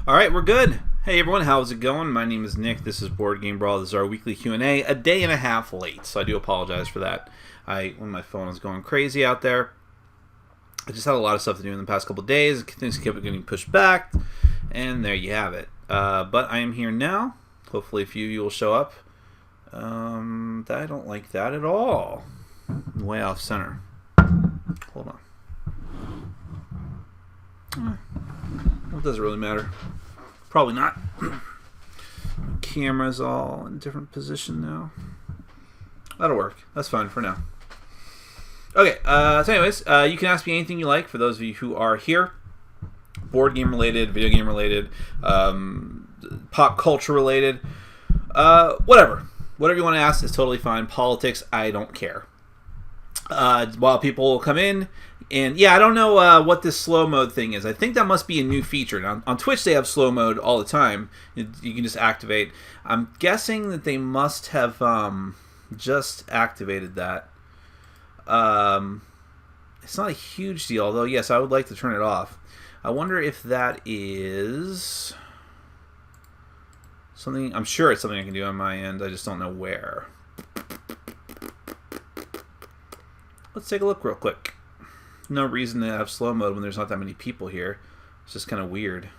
All right, we're good. Hey everyone, how's it going? My name is Nick. This is Board Game Brawl. This is our weekly Q&A, a day and a half late, so I do apologize for that. When my phone was going crazy out there, I just had a lot of stuff to do in the past couple of days. Things kept getting pushed back, and there you have it. But I am here now. Hopefully a few of you will show up. I don't like that at all. Way off center. Hold on. It doesn't really matter. Probably not. Camera's all in different position now. That'll work. That's fine for now. Okay, so anyways, you can ask me anything you like for those of you who are here. Board game related, video game related, pop culture related, whatever. Whatever you want to ask is totally fine. Politics, I don't care. While people come in, and yeah, I don't know what this slow mode thing is. I think that must be a new feature. Now, on Twitch, they have slow mode all the time. You can just activate. I'm guessing that they must have just activated that. It's not a huge deal, although yes, I would like to turn it off. I wonder if that is something. I'm sure it's something I can do on my end. I just don't know where. Let's take a look real quick. No reason to have slow mode when there's not that many people here. It's just kind of weird.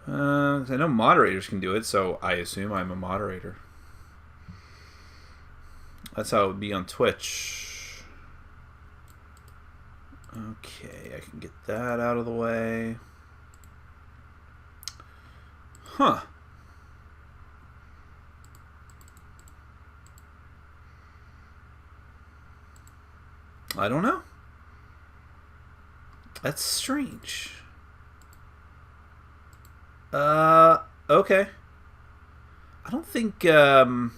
I know moderators can do it, so I assume I'm a moderator. That's how it would be on Twitch. Okay, I can get that out of the way. Huh. I don't know. That's strange. Okay. I don't think, hold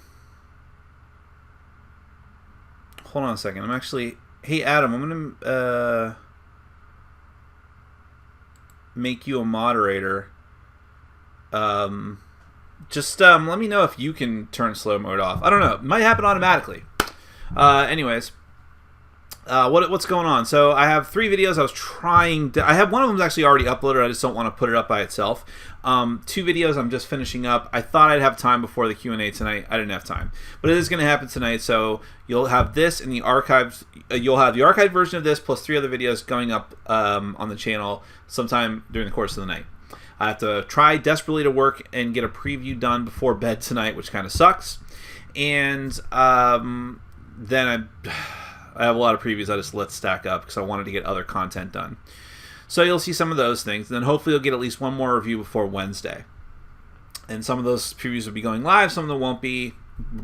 on a second. I'm actually, hey Adam, I'm gonna, make you a moderator. Just, let me know if you can turn slow mode off. I don't know. It might happen automatically. Anyways. What's going on? So I have 3 videos. I have one of them actually already uploaded. I just don't want to put it up by itself. 2 videos I'm just finishing up. I thought I'd have time before the Q&A tonight. I didn't have time, but it is going to happen tonight. So you'll have this in the archives. You'll have the archived version of this plus 3 other videos going up on the channel sometime during the course of the night. I have to try desperately to work and get a preview done before bed tonight, which kind of sucks. And then I have a lot of previews I just let stack up because I wanted to get other content done. So you'll see some of those things. And then hopefully you'll get at least one more review before Wednesday. And some of those previews will be going live. Some of them won't be.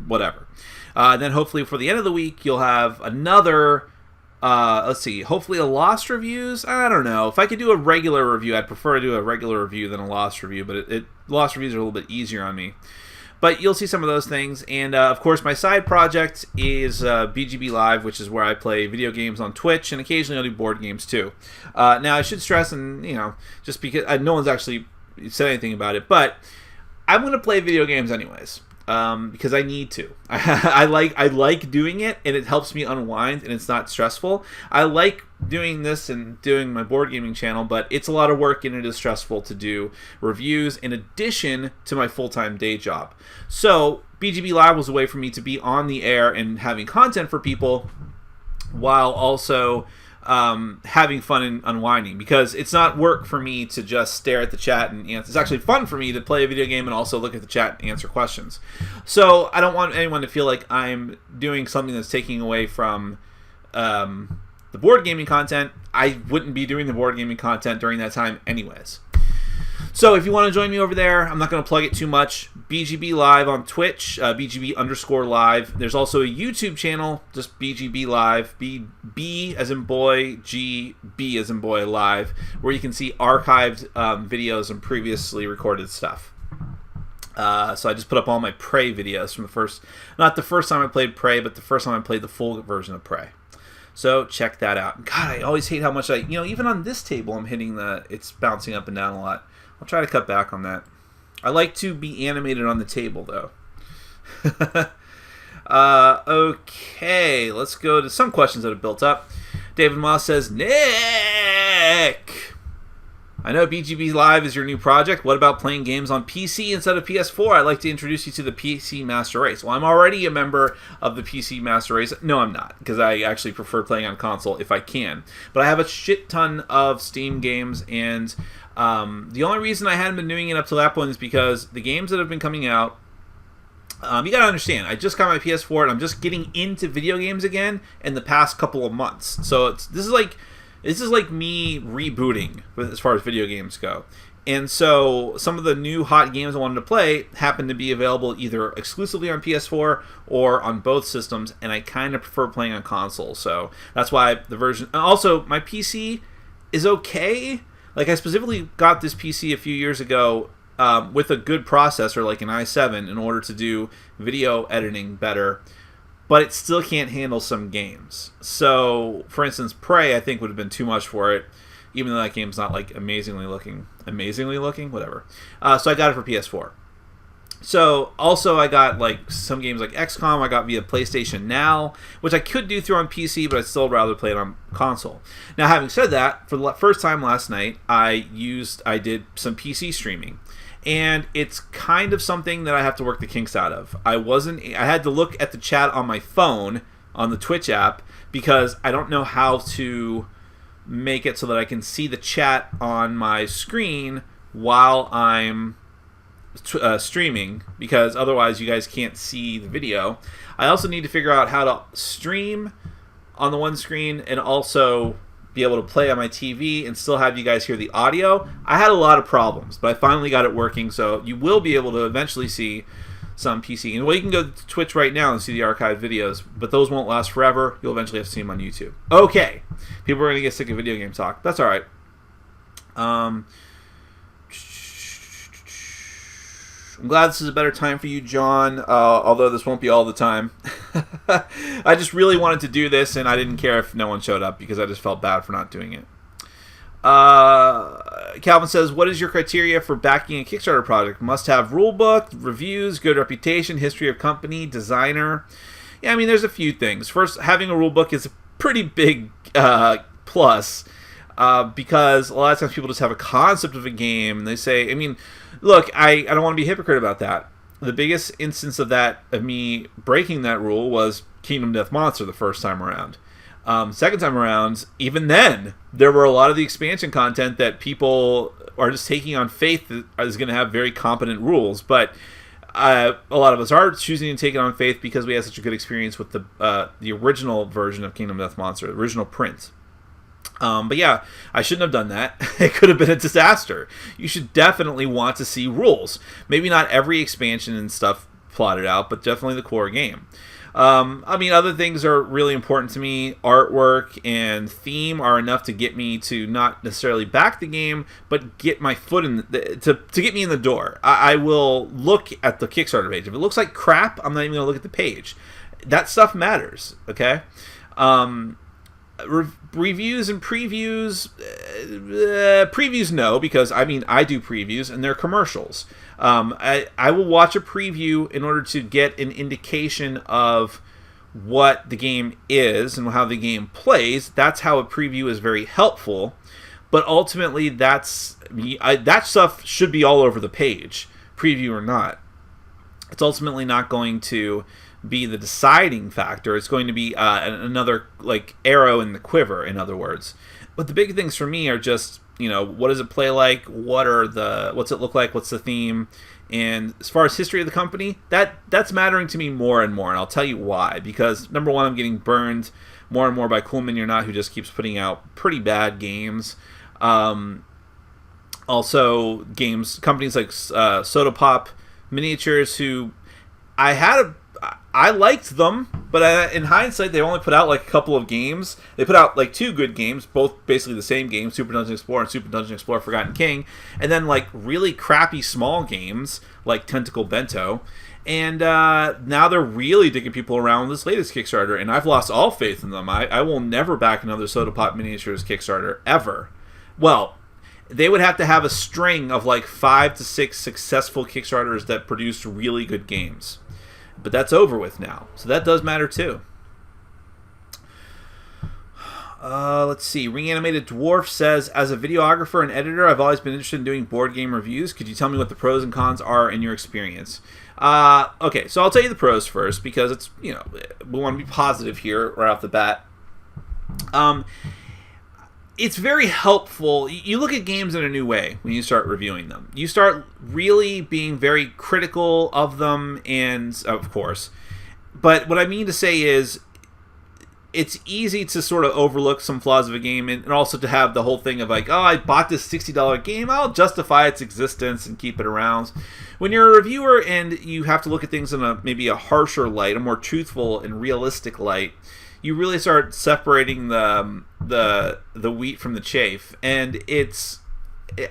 Whatever. Then hopefully for the end of the week, you'll have another, let's see, hopefully a Lost Reviews. I don't know. If I could do a regular review, I'd prefer to do a regular review than a Lost Review. But Lost Reviews are a little bit easier on me. But you'll see some of those things. And, of course, my side project is BGB Live, which is where I play video games on Twitch, and occasionally I'll do board games, too. Now, I should stress, and, just because no one's actually said anything about it, but I'm going to play video games anyways. Because I need to. I like doing it, and it helps me unwind, and it's not stressful. I like doing this and doing my board gaming channel, but it's a lot of work, and it is stressful to do reviews in addition to my full-time day job. So BGB Live was a way for me to be on the air and having content for people while also having fun and unwinding, because it's not work for me to just stare at the chat and answer. It's actually fun for me to play a video game and also look at the chat and answer questions. So I don't want anyone to feel like I'm doing something that's taking away from the board gaming content. I wouldn't be doing the board gaming content during that time anyways. So if you want to join me over there, I'm not going to plug it too much. BGB Live on Twitch, BGB_live. There's also a YouTube channel, just BGB Live, B as in boy, G, B as in boy, live, where you can see archived videos and previously recorded stuff. So I just put up all my Prey videos from not the first time I played Prey, but the first time I played the full version of Prey. So check that out. God, I always hate how much even on this table, I'm hitting it's bouncing up and down a lot. I'll try to cut back on that. I like to be animated on the table, though. Okay, let's go to some questions that have built up. David Moss says, Nick, I know BGB Live is your new project. What about playing games on PC instead of PS4? I'd like to introduce you to the PC Master Race. Well, I'm already a member of the PC Master Race. No, I'm not, because I actually prefer playing on console if I can. But I have a shit ton of Steam games, and the only reason I hadn't been doing it up to that point is because the games that have been coming out, you gotta understand, I just got my PS4 and I'm just getting into video games again in the past couple of months. So this is like me rebooting as far as video games go. And so some of the new hot games I wanted to play happen to be available either exclusively on PS4 or on both systems, and I kind of prefer playing on console. So that's why the version... Also, my PC is okay. Like, I specifically got this PC a few years ago with a good processor, like an i7, in order to do video editing better. But it still can't handle some games. So, for instance, Prey, I think, would have been too much for it, even though that game's not, like, amazingly looking? Whatever. So I got it for PS4. So, also, I got, like, some games like XCOM I got via PlayStation Now, which I could do through on PC, but I'd still rather play it on console. Now, having said that, for the first time last night, I did some PC streaming. And it's kind of something that I have to work the kinks out of. I had to look at the chat on my phone on the Twitch app because I don't know how to make it so that I can see the chat on my screen while I'm streaming, because otherwise you guys can't see the video. I also need to figure out how to stream on the one screen and also be able to play on my TV and still have you guys hear the audio. I had a lot of problems, but I finally got it working, so you will be able to eventually see some PC. And well, you can go to Twitch right now and see the archived videos, but those won't last forever. You'll eventually have to see them on YouTube. Okay. People are going to get sick of video game talk. That's all right. I'm glad this is a better time for you, John, although this won't be all the time. I just really wanted to do this, and I didn't care if no one showed up because I just felt bad for not doing it. Calvin says, what is your criteria for backing a Kickstarter project? Must have rulebook, reviews, good reputation, history of company, designer. Yeah, I mean, there's a few things. First, having a rulebook is a pretty big plus. Because a lot of times people just have a concept of a game and they say, I mean, look, I don't want to be a hypocrite about that. The biggest instance of that, of me breaking that rule, was Kingdom Death Monster the first time around. Second time around, even then, there were a lot of the expansion content that people are just taking on faith that is going to have very competent rules. But a lot of us are choosing to take it on faith because we had such a good experience with the original version of Kingdom Death Monster, the original print. But yeah, I shouldn't have done that. It could have been a disaster. You should definitely want to see rules. Maybe not every expansion and stuff plotted out, but definitely the core game. I mean, other things are really important to me. Artwork and theme are enough to get me to not necessarily back the game, but get my foot in to get me in the door. I will look at the Kickstarter page. If it looks like crap, I'm not even going to look at the page. That stuff matters, okay? Reviews and previews, previews no, because I mean I do previews and they're commercials. I will watch a preview in order to get an indication of what the game is and how the game plays. That's how a preview is very helpful, but ultimately that stuff should be all over the page, preview or not. It's ultimately not going to be the deciding factor. It's going to be another like arrow in the quiver, in other words. But the big things for me are just, what does it play like? What's it look like? What's the theme? And as far as history of the company, that's mattering to me more and more, and I'll tell you why. Because number one, I'm getting burned more and more by Cool Minion or Not, who just keeps putting out pretty bad games. Also, companies like Soda Pop Miniatures, who I liked them, but in hindsight, they only put out like a couple of games. They put out like 2 good games, both basically the same game, Super Dungeon Explorer and Super Dungeon Explorer Forgotten King, and then like really crappy small games like Tentacle Bento. And now they're really digging people around with this latest Kickstarter, and I've lost all faith in them. I will never back another Soda Pop Miniatures Kickstarter, ever. Well, they would have to have a string of like 5 to 6 successful Kickstarters that produced really good games. But that's over with now, so that does matter too. Let's see. Reanimated Dwarf says, as a videographer and editor, I've always been interested in doing board game reviews. Could you tell me what the pros and cons are in your experience? Okay, so I'll tell you the pros first because it's, we want to be positive here right off the bat. It's very helpful. You look at games in a new way when you start reviewing them. You start really being very critical of them, and of course. But what I mean to say is, it's easy to sort of overlook some flaws of a game, and also to have the whole thing of like, oh, I bought this $60 game, I'll justify its existence and keep it around. When you're a reviewer and you have to look at things in maybe a harsher light, a more truthful and realistic light, you really start separating the wheat from the chaff, and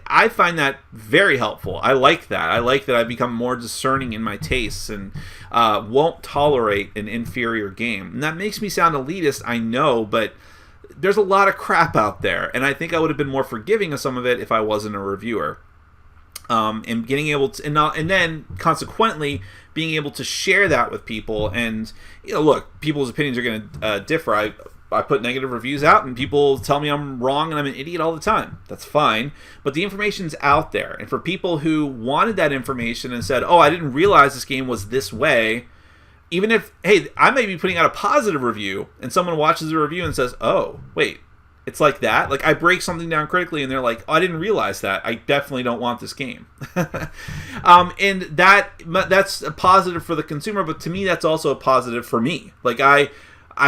I find that very helpful. I like that. I like that I've become more discerning in my tastes and won't tolerate an inferior game. And that makes me sound elitist, I know, but there's a lot of crap out there, and I think I would have been more forgiving of some of it if I wasn't a reviewer. And getting able to, and then consequently being able to share that with people, and look, people's opinions are going to differ. I put negative reviews out, and people tell me I'm wrong and I'm an idiot all the time. That's fine, but the information's out there, and for people who wanted that information and said, "Oh, I didn't realize this game was this way," even if, hey, I may be putting out a positive review, and someone watches the review and says, "Oh, wait, it's like that." Like, I break something down critically, and they're like, "Oh, I didn't realize that. I definitely don't want this game." And that's a positive for the consumer, but to me, that's also a positive for me. Like, I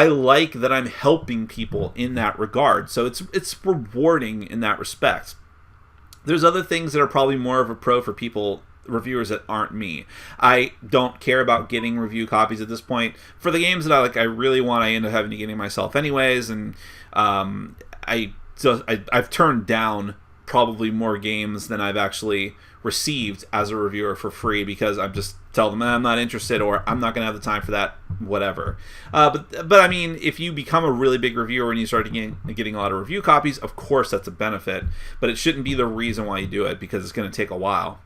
like that I'm helping people in that regard, so it's rewarding in that respect. There's other things that are probably more of a pro for people, reviewers that aren't me. I don't care about getting review copies at this point. For the games that I really want, I end up having to get it myself anyways, and I've turned down probably more games than I've actually received as a reviewer for free, because I'm just tell them I'm not interested, or I'm not going to have the time for that, whatever. But I mean, if you become a really big reviewer and you start getting a lot of review copies, of course that's a benefit, but it shouldn't be the reason why you do it, because it's going to take a while.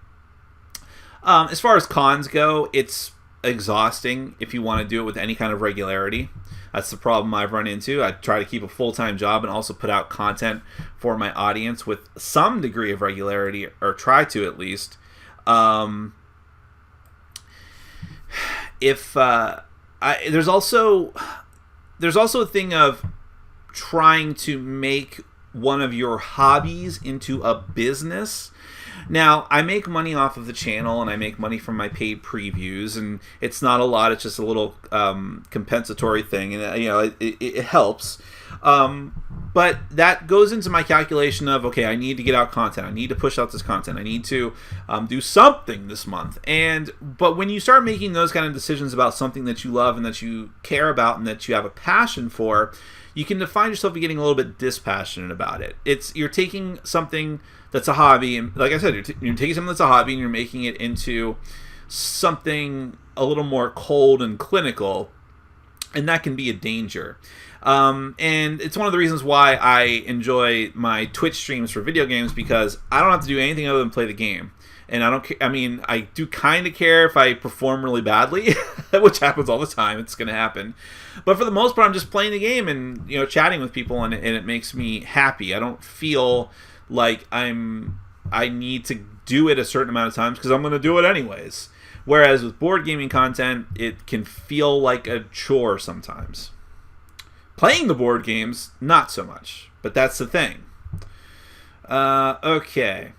As far as cons go, it's exhausting if you want to do it with any kind of regularity. That's the problem I've run into. I try to keep a full-time job and also put out content for my audience with some degree of regularity, or try to at least. There's also a thing of trying to make one of your hobbies into a business. Now, I make money off of the channel, and I make money from my paid previews, and it's not a lot. It's just a little compensatory thing, and it helps. But that goes into my calculation of, okay, I need to get out content. I need to push out this content. I need to do something this month. But when you start making those kind of decisions about something that you love and that you care about and that you have a passion for, you can find yourself getting a little bit dispassionate about it. You're taking something that's a hobby, and like I said, you're taking something that's a hobby and you're making it into something a little more cold and clinical, and that can be a danger. And it's one of the reasons why I enjoy my Twitch streams for video games, because I don't have to do anything other than play the game. And I do kind of care if I perform really badly, which happens all the time. It's going to happen. But for the most part, I'm just playing the game and, chatting with people, and it makes me happy. I don't feel like I need to do it a certain amount of times, because I'm going to do it anyways. Whereas with board gaming content, it can feel like a chore sometimes. Playing the board games, not so much. But that's the thing. Okay.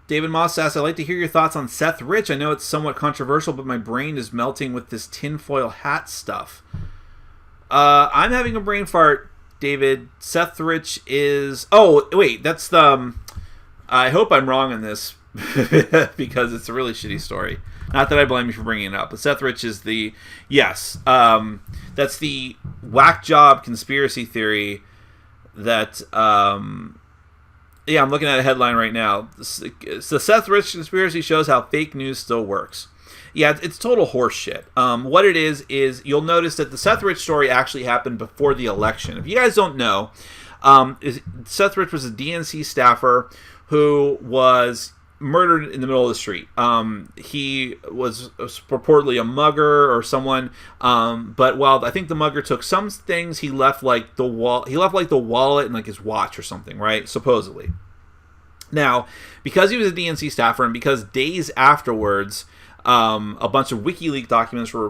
David Moss asks, I'd like to hear your thoughts on Seth Rich. I know it's somewhat controversial, but my brain is melting with this tinfoil hat stuff. I'm having a brain fart, David. Seth Rich is... Oh, wait, that's the... I hope I'm wrong on this, because it's a really shitty story. Not that I blame you for bringing it up, but Seth Rich is the... Yes, that's the whack job conspiracy theory that... Yeah, I'm looking at a headline right now. The Seth Rich conspiracy shows how fake news still works. Yeah, it's total horse shit. What it is you'll notice that the Seth Rich story actually happened before the election. If you guys don't know, Seth Rich was a DNC staffer who was murdered in the middle of the street. He was purportedly a mugger or someone, but while I think the mugger took some things, he left like the wallet and like his watch or something, right? Supposedly. Now, because he was a DNC staffer and because days afterwards, a bunch of WikiLeaks documents were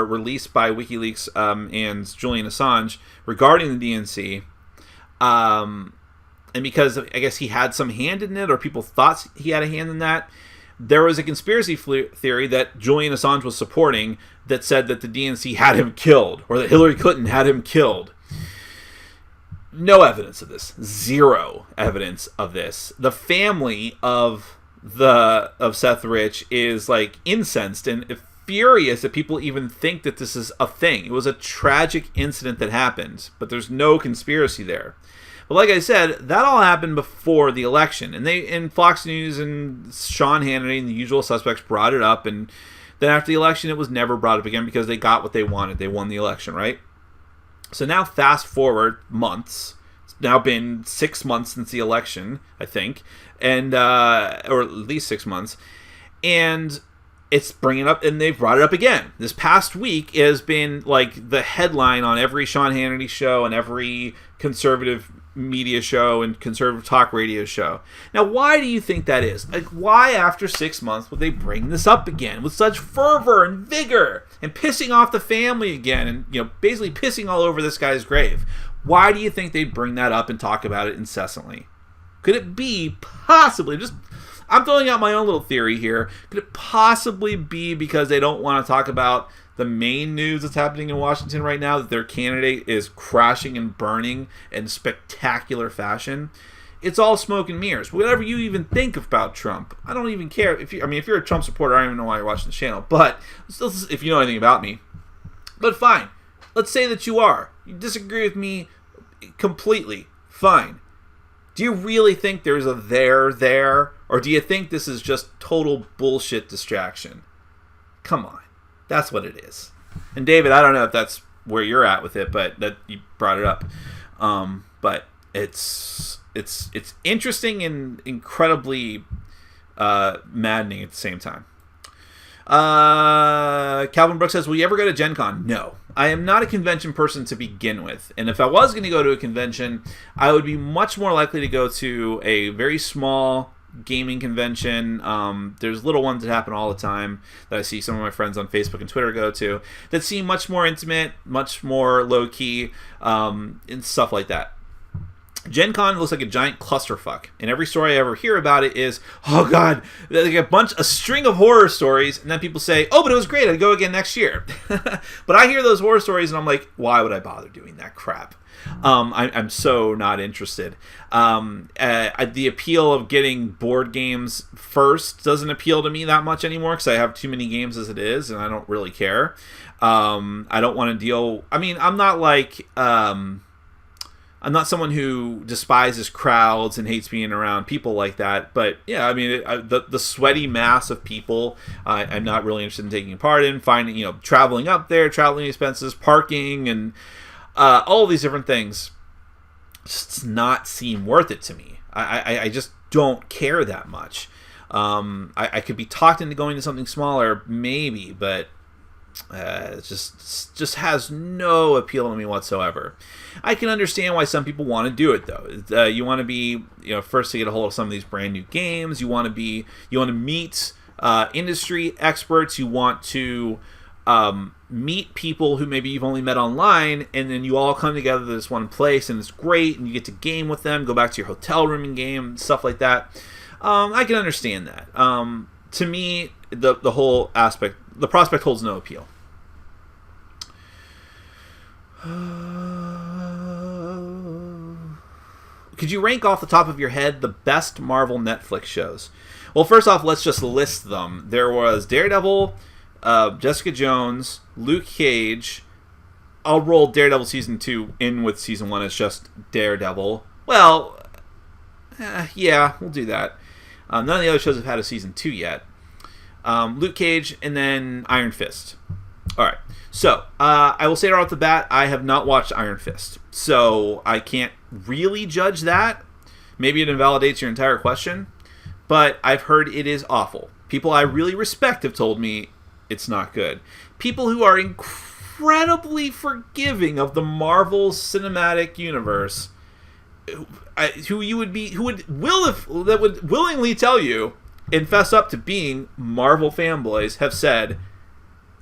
released by WikiLeaks and Julian Assange regarding the DNC, and because I guess he had some hand in it, or people thought he had a hand in that, there was a conspiracy theory that Julian Assange was supporting that said that the DNC had him killed, or that Hillary Clinton had him killed. No evidence of this. Zero evidence of this. The family of Seth Rich is like incensed and furious that people even think that this is a thing. It was a tragic incident that happened, but there's no conspiracy there. But like I said, that all happened before the election, and Fox News and Sean Hannity and the usual suspects brought it up, and then after the election, it was never brought up again because they got what they wanted. They won the election, right? So now fast forward months. It's now been 6 months since the election, I think, and or at least 6 months, and it's bringing up, and they've brought it up again. This past week has been like the headline on every Sean Hannity show and every conservative media show and conservative talk radio show. Now, why do you think that is? Like, why after 6 months would they bring this up again with such fervor and vigor and pissing off the family again and, basically pissing all over this guy's grave? Why do you think they bring that up and talk about it incessantly? Could it be possibly, I'm throwing out my own little theory here, could it possibly be because they don't want to talk about the main news that's happening in Washington right now, that their candidate is crashing and burning in spectacular fashion? It's all smoke and mirrors. Whatever you even think about Trump, I don't even care. If you're a Trump supporter, I don't even know why you're watching the channel. But if you know anything about me, but fine. Let's say that you are. You disagree with me completely. Fine. Do you really think there's a there, or do you think this is just total bullshit distraction? Come on. That's what it is. And David, I don't know if that's where you're at with it, but that you brought it up. But it's interesting and incredibly maddening at the same time. Calvin Brooks says, will you ever go to GenCon? No. I am not a convention person to begin with. And if I was going to go to a convention, I would be much more likely to go to a very small gaming convention. There's little ones that happen all the time that I see some of my friends on Facebook and Twitter go to that seem much more intimate, much more low-key, and stuff like that. GenCon looks like a giant clusterfuck, and every story I ever hear about it is, oh god, like a string of horror stories, and then people say, oh, but it was great, I'd go again next year. But I hear those horror stories, and I'm like, why would I bother doing that crap? I'm so not interested. The appeal of getting board games first doesn't appeal to me that much anymore because I have too many games as it is, and I don't really care. I don't want to deal... I mean, I'm not like... I'm not someone who despises crowds and hates being around people like that. But yeah, I mean, the sweaty mass of people, I'm not really interested in taking part in. Finding, traveling up there, traveling expenses, parking, and all these different things just does not seem worth it to me. I just don't care that much. I could be talked into going to something smaller, maybe, but it just has no appeal to me whatsoever. I can understand why some people want to do it though. You want to be, first to get a hold of some of these brand new games. You want to meet industry experts. You want to meet people who maybe you've only met online, and then you all come together to this one place, and it's great, and you get to game with them, go back to your hotel room and game, stuff like that. I can understand that. To me, the whole aspect, the prospect holds no appeal. Could you rank off the top of your head the best Marvel Netflix shows? Well, first off, let's just list them. There was Daredevil, Jessica Jones, Luke Cage. I'll roll Daredevil Season 2 in with Season 1 as just Daredevil. Well, yeah, we'll do that. None of the other shows have had a Season 2 yet. Luke Cage, and then Iron Fist. Alright, so I will say right off the bat, I have not watched Iron Fist, so I can't really judge that. Maybe it invalidates your entire question, but I've heard it is awful. People I really respect have told me it's not good. People who are incredibly forgiving of the Marvel Cinematic Universe, who would willingly tell you and fess up to being Marvel fanboys, have said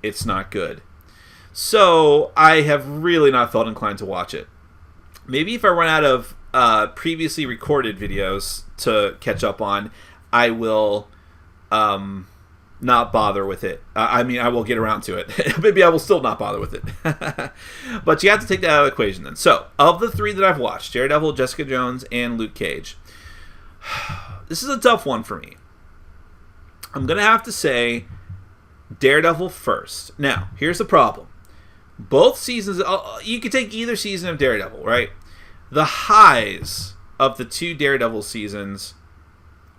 it's not good. So I have really not felt inclined to watch it. Maybe if I run out of previously recorded videos to catch up on, I will not bother with it. I will get around to it. Maybe I will still not bother with it. But you have to take that out of the equation then. So, of the three that I've watched, Daredevil, Jessica Jones, and Luke Cage, this is a tough one for me. I'm going to have to say Daredevil first. Now, here's the problem. Both seasons, you could take either season of Daredevil, right? The highs of the two Daredevil seasons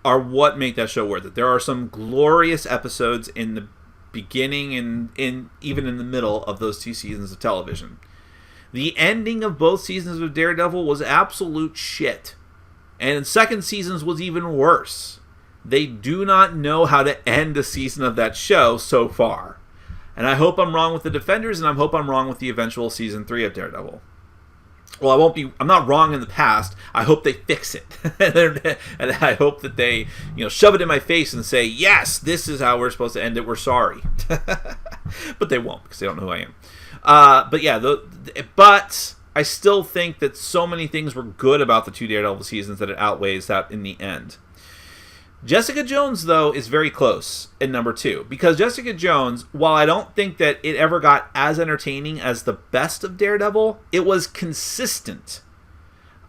are what make that show worth it. There are some glorious episodes in the beginning and even in the middle of those two seasons of television. The ending of both seasons of Daredevil was absolute shit. And the second seasons was even worse. They do not know how to end a season of that show so far. And I hope I'm wrong with the Defenders, and I hope I'm wrong with the eventual season 3 of Daredevil. Well, I'm not wrong in the past. I hope they fix it. And I hope that they, shove it in my face and say, yes, this is how we're supposed to end it. We're sorry. But they won't, because they don't know who I am. But yeah, but I still think that so many things were good about the two Daredevil seasons that it outweighs that in the end. Jessica Jones, though, is very close in number 2. Because Jessica Jones, while I don't think that it ever got as entertaining as the best of Daredevil, it was consistent.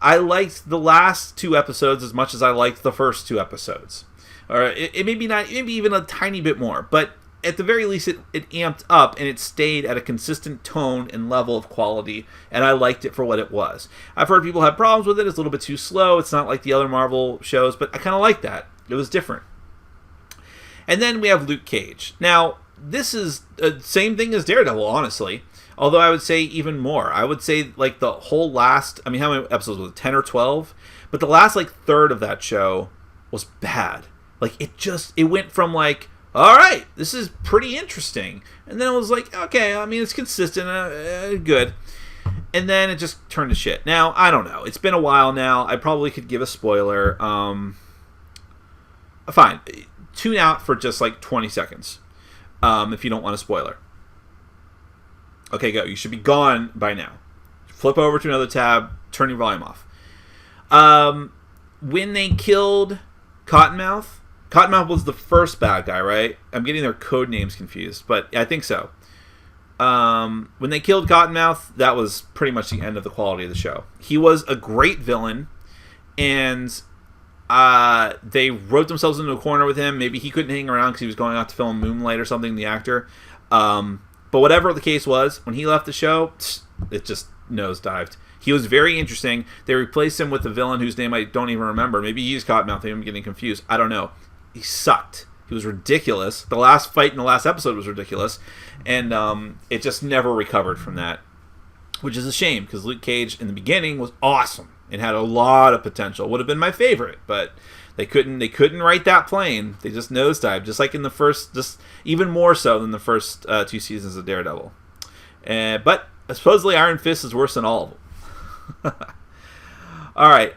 I liked the last 2 episodes as much as I liked the first 2 episodes. Or it maybe even a tiny bit more. But at the very least, it amped up and it stayed at a consistent tone and level of quality. And I liked it for what it was. I've heard people have problems with it. It's a little bit too slow. It's not like the other Marvel shows. But I kind of like that. It was different. And then we have Luke Cage. Now, this is the same thing as Daredevil, honestly. Although I would say even more. I would say like the whole last, how many episodes was it? 10 or 12? But the last third of that show was bad. It went from all right, this is pretty interesting. And then it was okay, it's consistent, good. And then it just turned to shit. Now, I don't know. It's been a while now. I probably could give a spoiler. Fine. Tune out for just 20 seconds if you don't want a spoiler. Okay, go. You should be gone by now. Flip over to another tab. Turn your volume off. When they killed Cottonmouth was the first bad guy, right? I'm getting their code names confused, but I think so. When they killed Cottonmouth, that was pretty much the end of the quality of the show. He was a great villain, and they wrote themselves into a corner with him. Maybe he couldn't hang around because he was going out to film Moonlight or something, the actor. But whatever the case was, when he left the show, it just nosedived. He was very interesting. They replaced him with a villain whose name I don't even remember. Maybe he's Cottonmouth. I'm getting confused. I don't know. He sucked. He was ridiculous. The last fight in the last episode was ridiculous. And it just never recovered from that. Which is a shame, because Luke Cage in the beginning was awesome. It had a lot of potential. Would have been my favorite, but they couldn't write that plane. They just nosedived, just like in the first, just even more so than the first 2 seasons of Daredevil. But supposedly Iron Fist is worse than all of them. All right.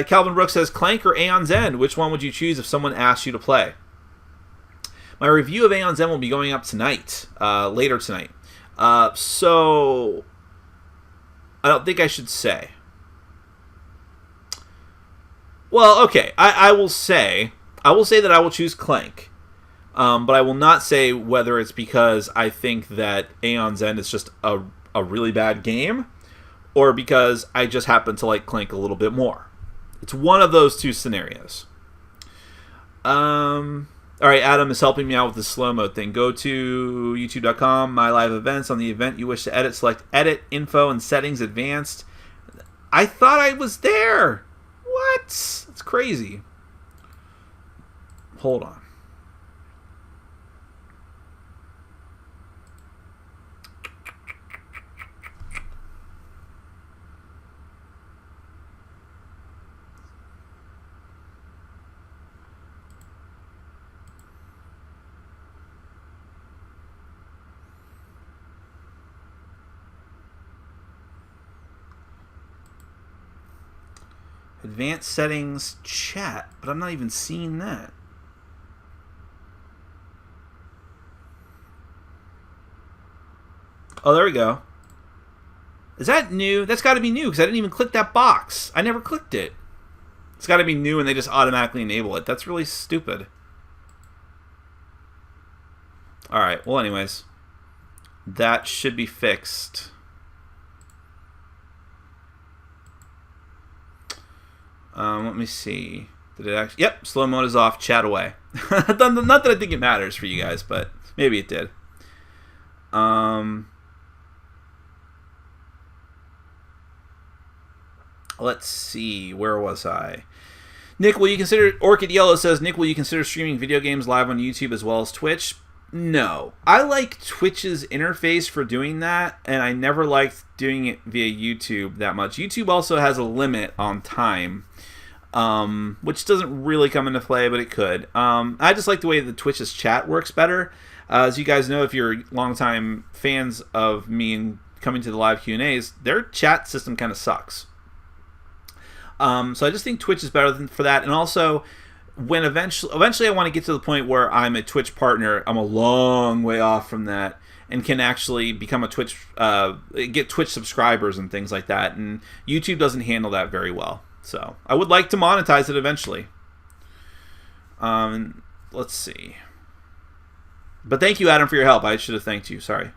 Calvin Brooks says, Clank or Aeon's End? Which one would you choose if someone asked you to play? My review of Aeon's End will be going up tonight, later tonight. So I don't think I should say. Well, okay. I will say that I will choose Clank. But I will not say whether it's because I think that Aeon's End is just a really bad game, or because I just happen to like Clank a little bit more. It's one of those 2 scenarios. All right, Adam is helping me out with the slow-mo thing. Go to youtube.com, my live events. On the event you wish to edit, select Edit, Info, and Settings Advanced. I thought I was there. What? That's crazy. Hold on. Advanced settings, chat, but I'm not even seeing that. Oh, there we go. Is that new? That's got to be new because I didn't even click that box. I never clicked it. It's got to be new and they just automatically enable it. That's really stupid. Alright, well anyways. That should be fixed. Let me see. Did it actually... Yep, slow mode is off. Chat away. Not that I think it matters for you guys, but maybe it did. Let's see. Where was I? Nick, will you consider... Orchid Yellow says, Nick, will you consider streaming video games live on YouTube as well as Twitch? No. I like Twitch's interface for doing that, and I never liked doing it via YouTube that much. YouTube also has a limit on time, which doesn't really come into play, but it could. I just like the way the Twitch's chat works better. As you guys know, if you're longtime fans of me and coming to the live Q&As, their chat system kind of sucks. So I just think Twitch is better for that, and also... when eventually I want to get to the point where I'm a Twitch partner, I'm a long way off from that, and can actually become a Twitch, get Twitch subscribers and things like that. And YouTube doesn't handle that very well. So I would like to monetize it eventually. Let's see. But thank you, Adam, for your help. I should have thanked you. Sorry.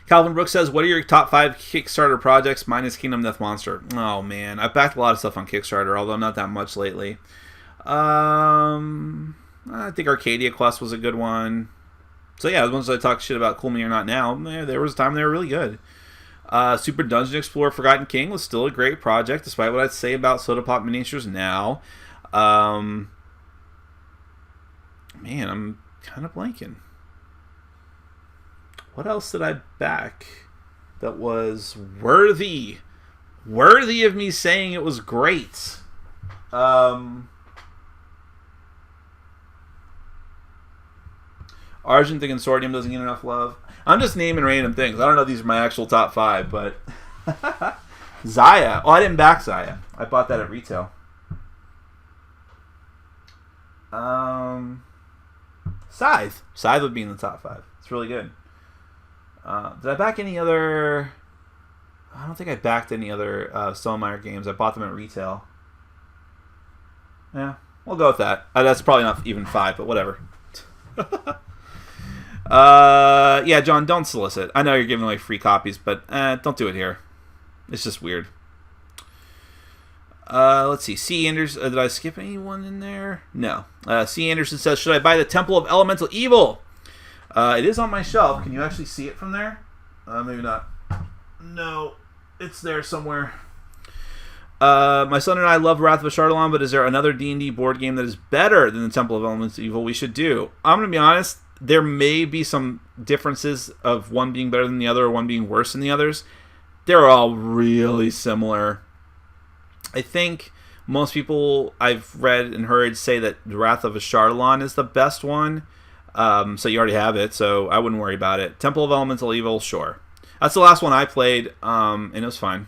Calvin Brooks says, what are your top 5 Kickstarter projects? Mine is Kingdom Death Monster. Oh, man. I've backed a lot of stuff on Kickstarter, although not that much lately. I think Arcadia Quest was a good one. So yeah, the ones I talk shit about Cool Me or Not Now, there was a time they were really good. Super Dungeon Explorer Forgotten King was still a great project, despite what I'd say about Soda Pop Miniatures now. Man, I'm kind of blanking. What else did I back that was worthy of me saying it was great? Argent the Consortium doesn't get enough love. I'm just naming random things. I don't know if these are my actual top 5, but... Zaya. Oh, I didn't back Zaya. I bought that at retail. Scythe. Scythe would be in the top 5. It's really good. Did I back any other... I don't think I backed any other Stonemaier games. I bought them at retail. Yeah, we'll go with that. That's probably not even 5, but whatever. Yeah, John, don't solicit. I know you're giving away free copies, but don't do it here. It's just weird. Let's see. C. Anderson, did I skip anyone in there? No. C. Anderson says, should I buy the Temple of Elemental Evil? It is on my shelf. Can you actually see it from there? Maybe not. No, it's there somewhere. My son and I love Wrath of Ashardalon, but is there another D&D board game that is better than the Temple of Elemental Evil we should do? I'm going to be honest. There may be some differences of one being better than the other or one being worse than the others. They're all really similar. I think most people I've read and heard say that Wrath of Ashardalon is the best one. So you already have it, so I wouldn't worry about it. Temple of Elemental Evil, sure. That's the last one I played, and it was fine.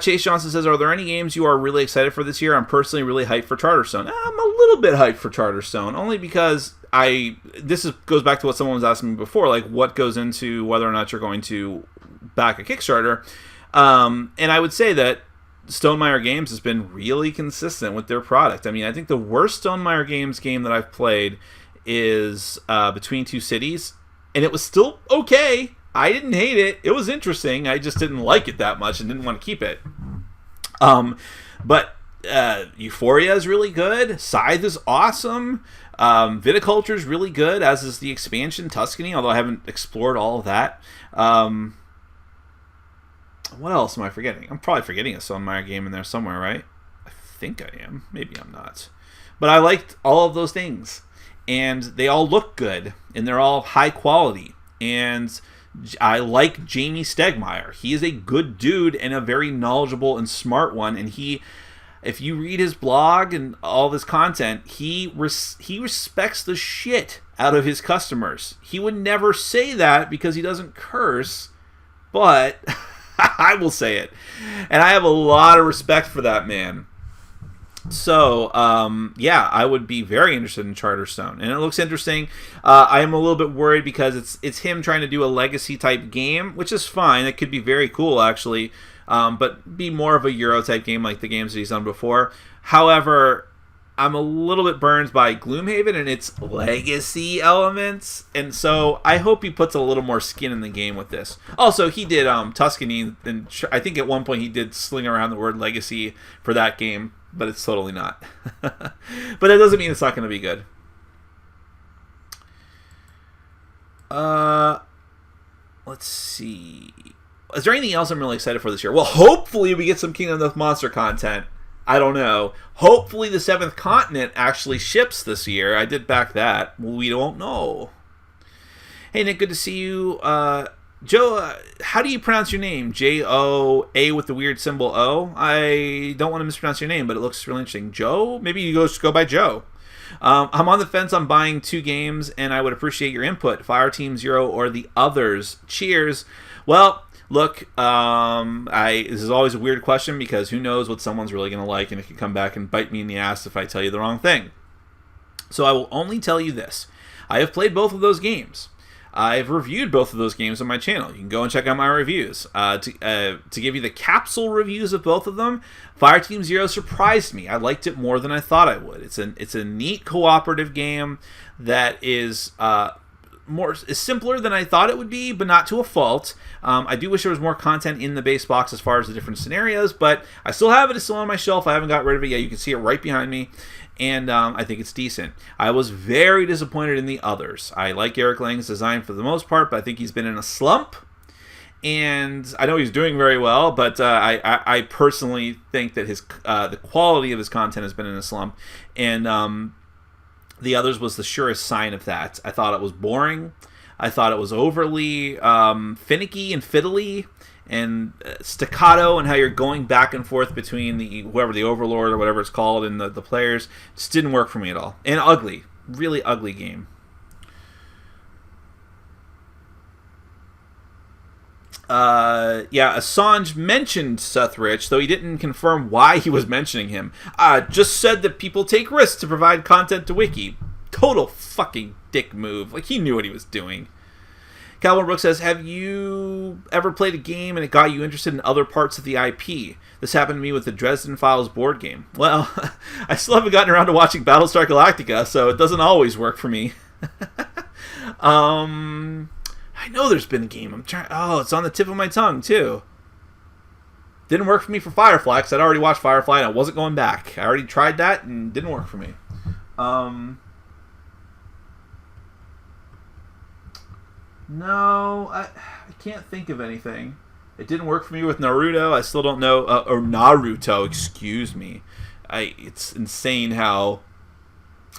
Chase Johnson says, are there any games you are really excited for this year? I'm personally really hyped for Charterstone. I'm a little bit hyped for Charterstone, only because goes back to what someone was asking me before, like what goes into whether or not you're going to back a Kickstarter. And I would say that Stonemaier Games has been really consistent with their product. I mean, I think the worst Stonemaier Games game that I've played is Between Two Cities, and it was still okay. I didn't hate it. It was interesting. I just didn't like it that much and didn't want to keep it. But Euphoria is really good. Scythe is awesome. Viticulture is really good, as is the expansion Tuscany, although I haven't explored all of that. What else am I forgetting? I'm probably forgetting a Stonemaier game in there somewhere, right? I think I am. Maybe I'm not. But I liked all of those things. And they all look good. And they're all high quality. And I like Jamie Stegmaier. He is a good dude and a very knowledgeable and smart one. And if you read his blog and all of his content, he respects the shit out of his customers. He would never say that because he doesn't curse, but I will say it. And I have a lot of respect for that man. So, yeah, I would be very interested in Charterstone, and it looks interesting. I am a little bit worried because it's him trying to do a legacy type game, which is fine. It could be very cool, actually, but be more of a Euro type game like the games that he's done before. However, I'm a little bit burned by Gloom Haven and its legacy elements, and so I hope he puts a little more skin in the game with this. Also, he did Tuscany, and I think at one point he did sling around the word legacy for that game. But it's totally not. But that doesn't mean it's not going to be good. Let's see. Is there anything else I'm really excited for this year? Well, hopefully we get some Kingdom Death Monster content. I don't know. Hopefully the 7th Continent actually ships this year. I did back that. We don't know. Hey, Nick, good to see you. Joe, how do you pronounce your name? J-O-A with the weird symbol O? I don't want to mispronounce your name, but it looks really interesting. Joe? Maybe you just go by Joe. I'm on the fence on buying 2 games, and I would appreciate your input. Fireteam Zero or the others. Cheers. Well, look, this is always a weird question because who knows what someone's really going to like, and it could come back and bite me in the ass if I tell you the wrong thing. So I will only tell you this. I have played both of those games. I've reviewed both of those games on my channel. You can go and check out my reviews. To give you the capsule reviews of both of them, Fireteam Zero surprised me. I liked it more than I thought I would. It's a neat cooperative game that is simpler than I thought it would be, but not to a fault. I do wish there was more content in the base box as far as the different scenarios, but I still have it. It's still on my shelf. I haven't got rid of it yet. You can see it right behind me. And I think it's decent. I was very disappointed in the others. I like Eric Lang's design for the most part, but I think he's been in a slump. And I know he's doing very well, but I personally think that the quality of his content has been in a slump. And the others was the surest sign of that. I thought it was boring. I thought it was overly finicky and fiddly. And staccato, and how you're going back and forth between the Overlord or whatever it's called and the players just didn't work for me at all. And ugly, really ugly game. Yeah, Assange mentioned Seth Rich, though he didn't confirm why he was mentioning him. Just said that people take risks to provide content to Wiki. Total fucking dick move. Like, he knew what he was doing. Calvin Brooks says, have you ever played a game and it got you interested in other parts of the IP? This happened to me with the Dresden Files board game. Well, I still haven't gotten around to watching Battlestar Galactica, so it doesn't always work for me. I know there's been a game. It's on the tip of my tongue, too. Didn't work for me for Firefly, because I'd already watched Firefly and I wasn't going back. I already tried that and didn't work for me. No, I can't think of anything. It didn't work for me with Naruto. I still don't know. Or Naruto, excuse me. It's insane how...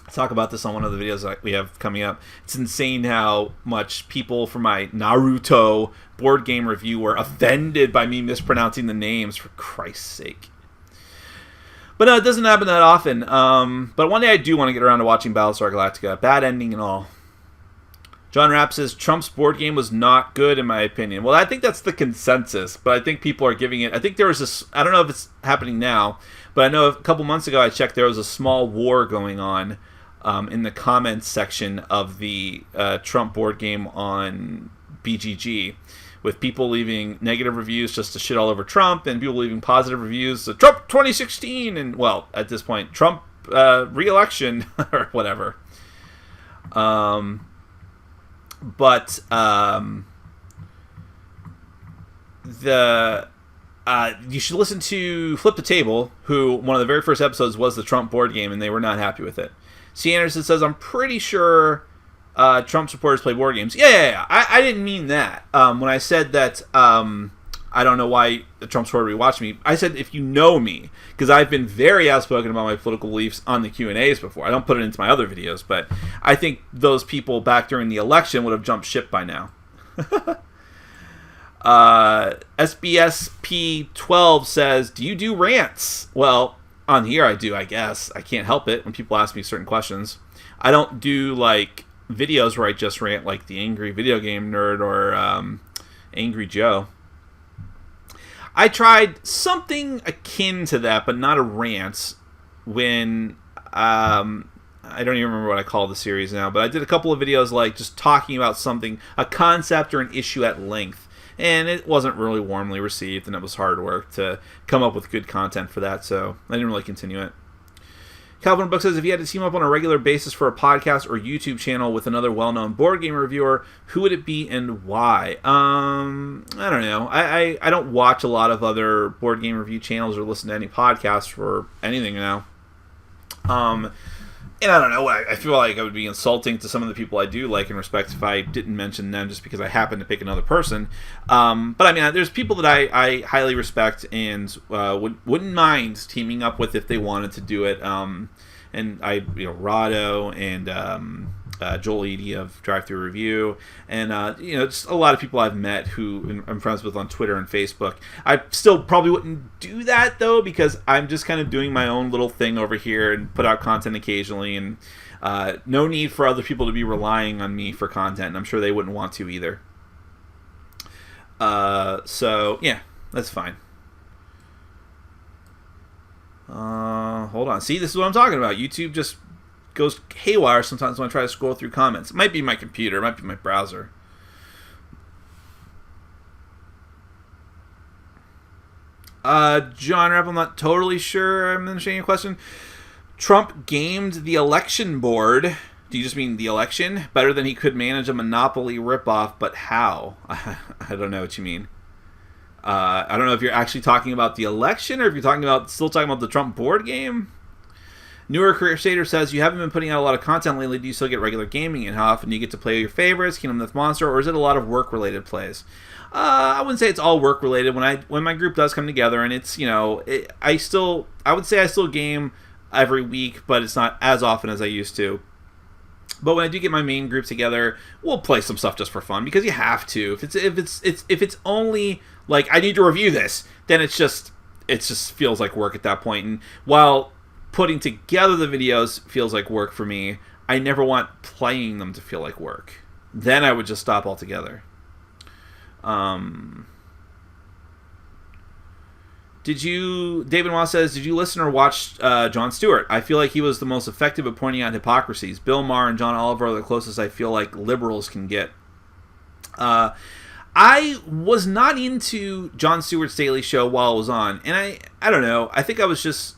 I talk about this on one of the videos that we have coming up. It's insane how much people from my Naruto board game review were offended by me mispronouncing the names, for Christ's sake. But it doesn't happen that often. But one day I do want to get around to watching Battlestar Galactica. Bad ending and all. John Rapp says, Trump's board game was not good, in my opinion. Well, I think that's the consensus, but I think people are giving it... I think there was this... I don't know if it's happening now, but I know a couple months ago I checked, there was a small war going on in the comments section of the Trump board game on BGG, with people leaving negative reviews just to shit all over Trump, and people leaving positive reviews. So Trump 2016, and, well, at this point, Trump re-election, or whatever. But you should listen to Flip the Table, who one of the very first episodes was the Trump board game, and they were not happy with it. C. Anderson says, I'm pretty sure Trump supporters play board games. Yeah. I didn't mean that. When I said that I don't know why the Trump supporter rewatched me, I said if you know me, because I've been very outspoken about my political beliefs on the Q&As before. I don't put it into my other videos, but I think those people back during the election would have jumped ship by now. SBSP12 says, do you do rants? Well, on here I do, I guess. I can't help it when people ask me certain questions. I don't do, like, videos where I just rant like the Angry Video Game Nerd or Angry Joe. I tried something akin to that, but not a rant. When I don't even remember what I call the series now, but I did a couple of videos like just talking about something, a concept or an issue at length, and it wasn't really warmly received, and it was hard work to come up with good content for that, so I didn't really continue it. Calvin Book says, if you had to team up on a regular basis for a podcast or YouTube channel with another well-known board game reviewer, who would it be and why? I don't know. I don't watch a lot of other board game review channels or listen to any podcasts for anything now. And I don't know, I feel like I would be insulting to some of the people I do like and respect if I didn't mention them just because I happen to pick another person. But I mean, there's people that I highly respect and wouldn't mind teaming up with if they wanted to do it. And Rado and Joel Eady of Drive Thru Review, and just a lot of people I've met who I'm friends with on Twitter and Facebook. I still probably wouldn't do that though, because I'm just kind of doing my own little thing over here and put out content occasionally, and no need for other people to be relying on me for content, and I'm sure they wouldn't want to either. So yeah, that's fine. Hold on. See, this is what I'm talking about. YouTube just goes haywire sometimes when I try to scroll through comments. It might be my computer. It might be my browser. John Rapp, I'm not totally sure I'm understanding your question. Trump gamed the election board. Do you just mean the election? Better than he could manage a Monopoly ripoff, but how? I don't know what you mean. I don't know if you're actually talking about the election or if you're still talking about the Trump board game. Newer Crusader says, you haven't been putting out a lot of content lately. Do you still get regular gaming, and how often do you get to play your favorites, Kingdom Death Monster, or is it a lot of work-related plays? I wouldn't say it's all work-related. When my group does come together, and it's, I would say I still game every week, but it's not as often as I used to. But when I do get my main group together, we'll play some stuff just for fun, because you have to. If it's only like I need to review this, then it just feels like work at that point. And while putting together the videos feels like work for me, I never want playing them to feel like work. Then I would just stop altogether. David Moss says, did you listen or watch Jon Stewart? I feel like he was the most effective at pointing out hypocrisies. Bill Maher and John Oliver are the closest I feel like liberals can get. I was not into Jon Stewart's Daily Show while it was on, and I don't know, I think I was just,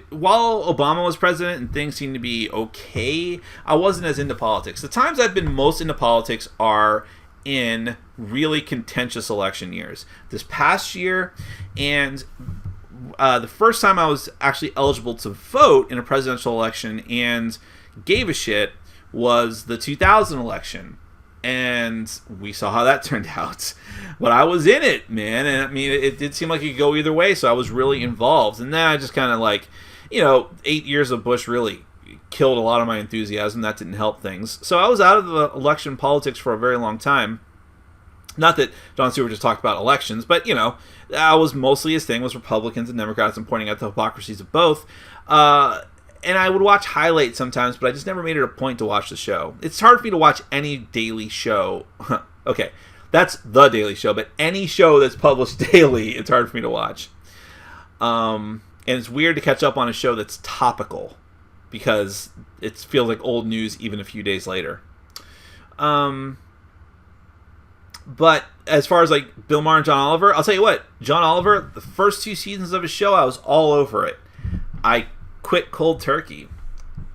while Obama was president and things seemed to be okay, I wasn't as into politics. The times I've been most into politics are in really contentious election years. This past year, and the first time I was actually eligible to vote in a presidential election and gave a shit was the 2000 election. And we saw how that turned out. But I was in it, man. And I mean, it did seem like it could go either way, so I was really involved. And then I just kind of 8 years of Bush really killed a lot of my enthusiasm. That didn't help things. So I was out of the election politics for a very long time. Not that Jon Stewart just talked about elections, but, that was mostly his thing, was Republicans and Democrats and pointing out the hypocrisies of both. And I would watch highlights sometimes, but I just never made it a point to watch the show. It's hard for me to watch any daily show. Okay, that's the Daily Show, but any show that's published daily, it's hard for me to watch. And it's weird to catch up on a show that's topical, because it feels like old news even a few days later. But as far as Bill Maher and John Oliver, I'll tell you what, John Oliver, the first 2 seasons of his show, I was all over it. I quit cold turkey.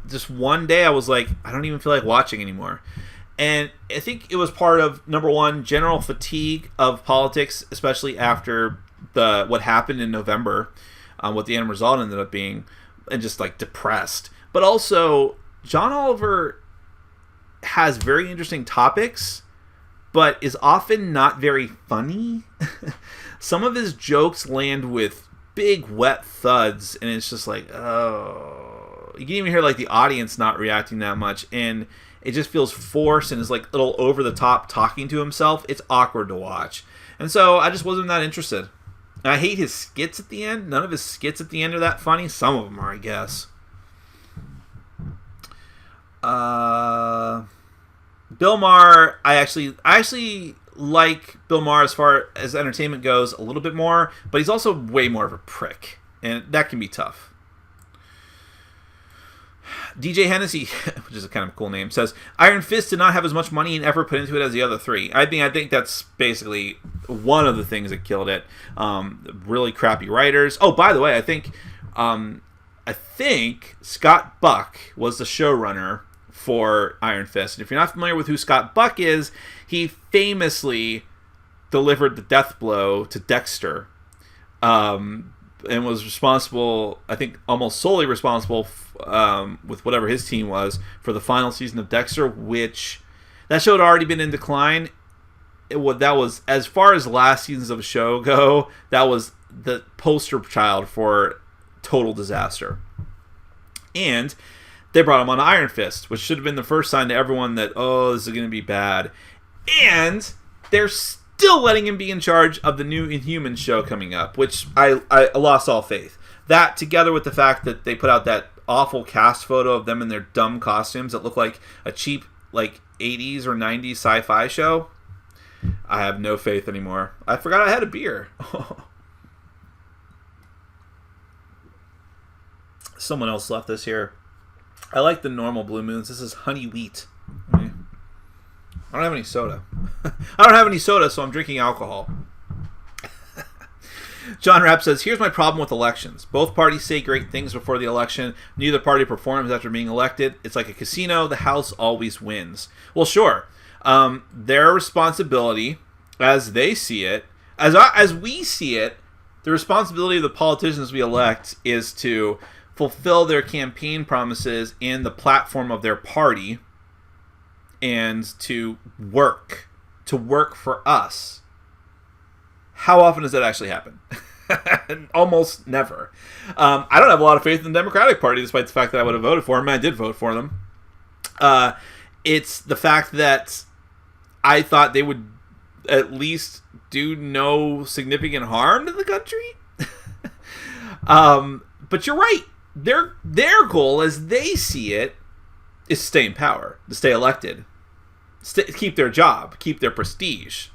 Just one day I was like, I don't even feel like watching anymore. And I think it was part of, number one, general fatigue of politics, especially after what happened in November, what the end result ended up being, and just depressed. But also, John Oliver has very interesting topics, but is often not very funny. Some of his jokes land with big wet thuds, and it's just oh, you can even hear the audience not reacting that much, and it just feels forced and is little over the top talking to himself. It's awkward to watch, and so I just wasn't that interested. And I hate his skits at the end. None of his skits at the end are that funny. Some of them are, I guess. Bill Maher, I actually like Bill Maher as far as entertainment goes a little bit more, but he's also way more of a prick, and that can be tough. DJ Hennessy, which is a kind of cool name, says, Iron Fist did not have as much money and effort put into it as the other three. I think that's basically one of the things that killed it. Really crappy writers. Oh, by the way, I think Scott Buck was the showrunner for Iron Fist. And if you're not familiar with who Scott Buck is, he famously delivered the death blow to Dexter. And was responsible, I think, almost solely responsible with whatever his team was for the final season of Dexter, which that show had already been in decline. That was, as far as last seasons of a show go, that was the poster child for total disaster. And they brought him on Iron Fist, which should have been the first sign to everyone that, oh, this is going to be bad. And they're still letting him be in charge of the new Inhumans show coming up, which I lost all faith. That, together with the fact that they put out that awful cast photo of them in their dumb costumes that look like a cheap, like, 80s or 90s sci-fi show, I have no faith anymore. I forgot I had a beer. Someone else left this here. I like the normal Blue Moons. This is honey wheat. I don't have any soda. I don't have any soda, so I'm drinking alcohol. John Rapp says, here's my problem with elections. Both parties say great things before the election. Neither party performs after being elected. It's like a casino. The house always wins. Well, sure. Their responsibility, as they see it, as we see it, the responsibility of the politicians we elect is to fulfill their campaign promises in the platform of their party, and to work for us. How often does that actually happen? Almost never. I don't have a lot of faith in the Democratic Party, despite the fact that I would have voted for them. I did vote for them. It's the fact that I thought they would at least do no significant harm to the country. But you're right. Their goal, as they see it, is to stay in power, to stay elected, keep their job, keep their prestige.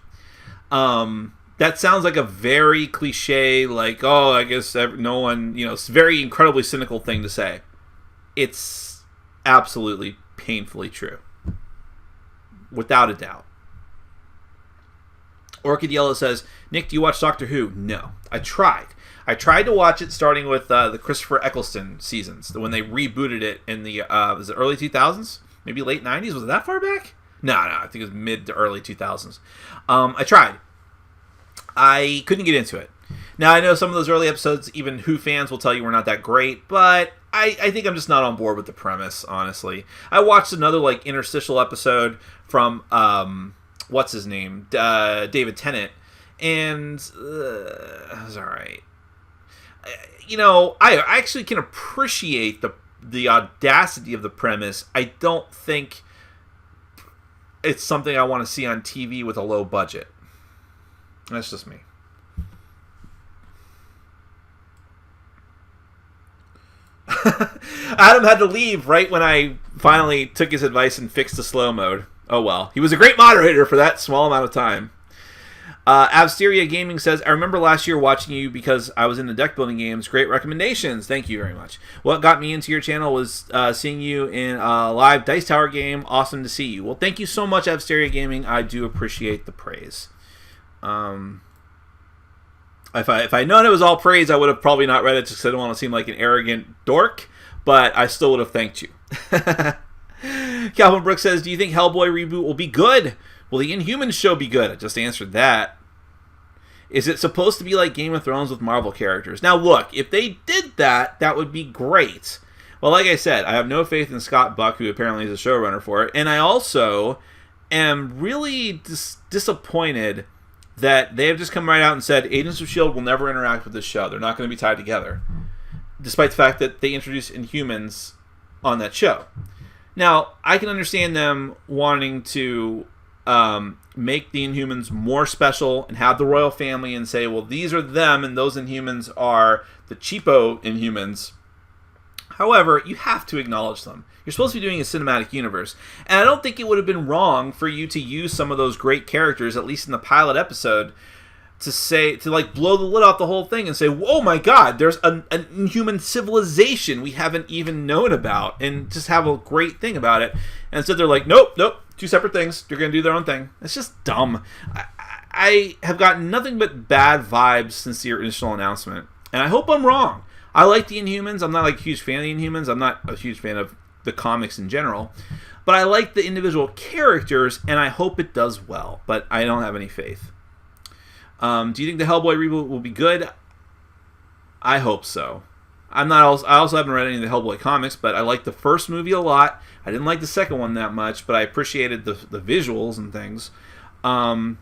That sounds like a very cliche, like, oh, I guess no one, it's a very incredibly cynical thing to say. It's absolutely painfully true. Without a doubt. Orchid Yellow says, Nick, do you watch Doctor Who? No. I tried to watch it starting with the Christopher Eccleston seasons, when they rebooted it in the was it early 2000s? Maybe late 90s? Was it that far back? No, I think it was mid to early 2000s. I tried. I couldn't get into it. Now, I know some of those early episodes, even Who fans will tell you were not that great, but I think I'm just not on board with the premise, honestly. I watched another, like, interstitial episode from, what's his name? David Tennant, and it was alright. I actually can appreciate the audacity of the premise. I don't think it's something I want to see on TV with a low budget. That's just me. Adam had to leave right when I finally took his advice and fixed the slow mode. Oh well. He was a great moderator for that small amount of time. Avsteria Gaming says, I remember last year watching you because I was in the deck building games. Great recommendations. Thank you very much. What got me into your channel was seeing you in a live Dice Tower game. Awesome to see you. Well, thank you so much, Avsteria Gaming. I do appreciate the praise. If I'd known it was all praise, I would have probably not read it just because I don't want to seem like an arrogant dork, but I still would have thanked you. Calvin Brooks says, do you think Hellboy reboot will be good? Will the Inhumans show be good? I just answered that. Is it supposed to be like Game of Thrones with Marvel characters? Now look, if they did that, that would be great. Well, like I said, I have no faith in Scott Buck, who apparently is a showrunner for it, and I also am really disappointed that they have just come right out and said Agents of S.H.I.E.L.D. will never interact with this show. They're not going to be tied together, despite the fact that they introduced Inhumans on that show. Now, I can understand them wanting to make the Inhumans more special and have the royal family and say, well, these are them and those Inhumans are the cheapo Inhumans. However, you have to acknowledge them. You're supposed to be doing a cinematic universe. And I don't think it would have been wrong for you to use some of those great characters, at least in the pilot episode, to like blow the lid off the whole thing and say, oh my god, there's an inhuman civilization we haven't even known about, and just have a great thing about it. And instead they're like, nope, two separate things. They're going to do their own thing. It's just dumb. I have gotten nothing but bad vibes since the initial announcement. And I hope I'm wrong. I like the Inhumans. I'm not like a huge fan of the Inhumans. I'm not a huge fan of the comics in general. But I like the individual characters, and I hope it does well. But I don't have any faith. Do you think the Hellboy reboot will be good? I hope so. I also haven't read any of the Hellboy comics, but I liked the first movie a lot. I didn't like the second one that much, but I appreciated the visuals and things. And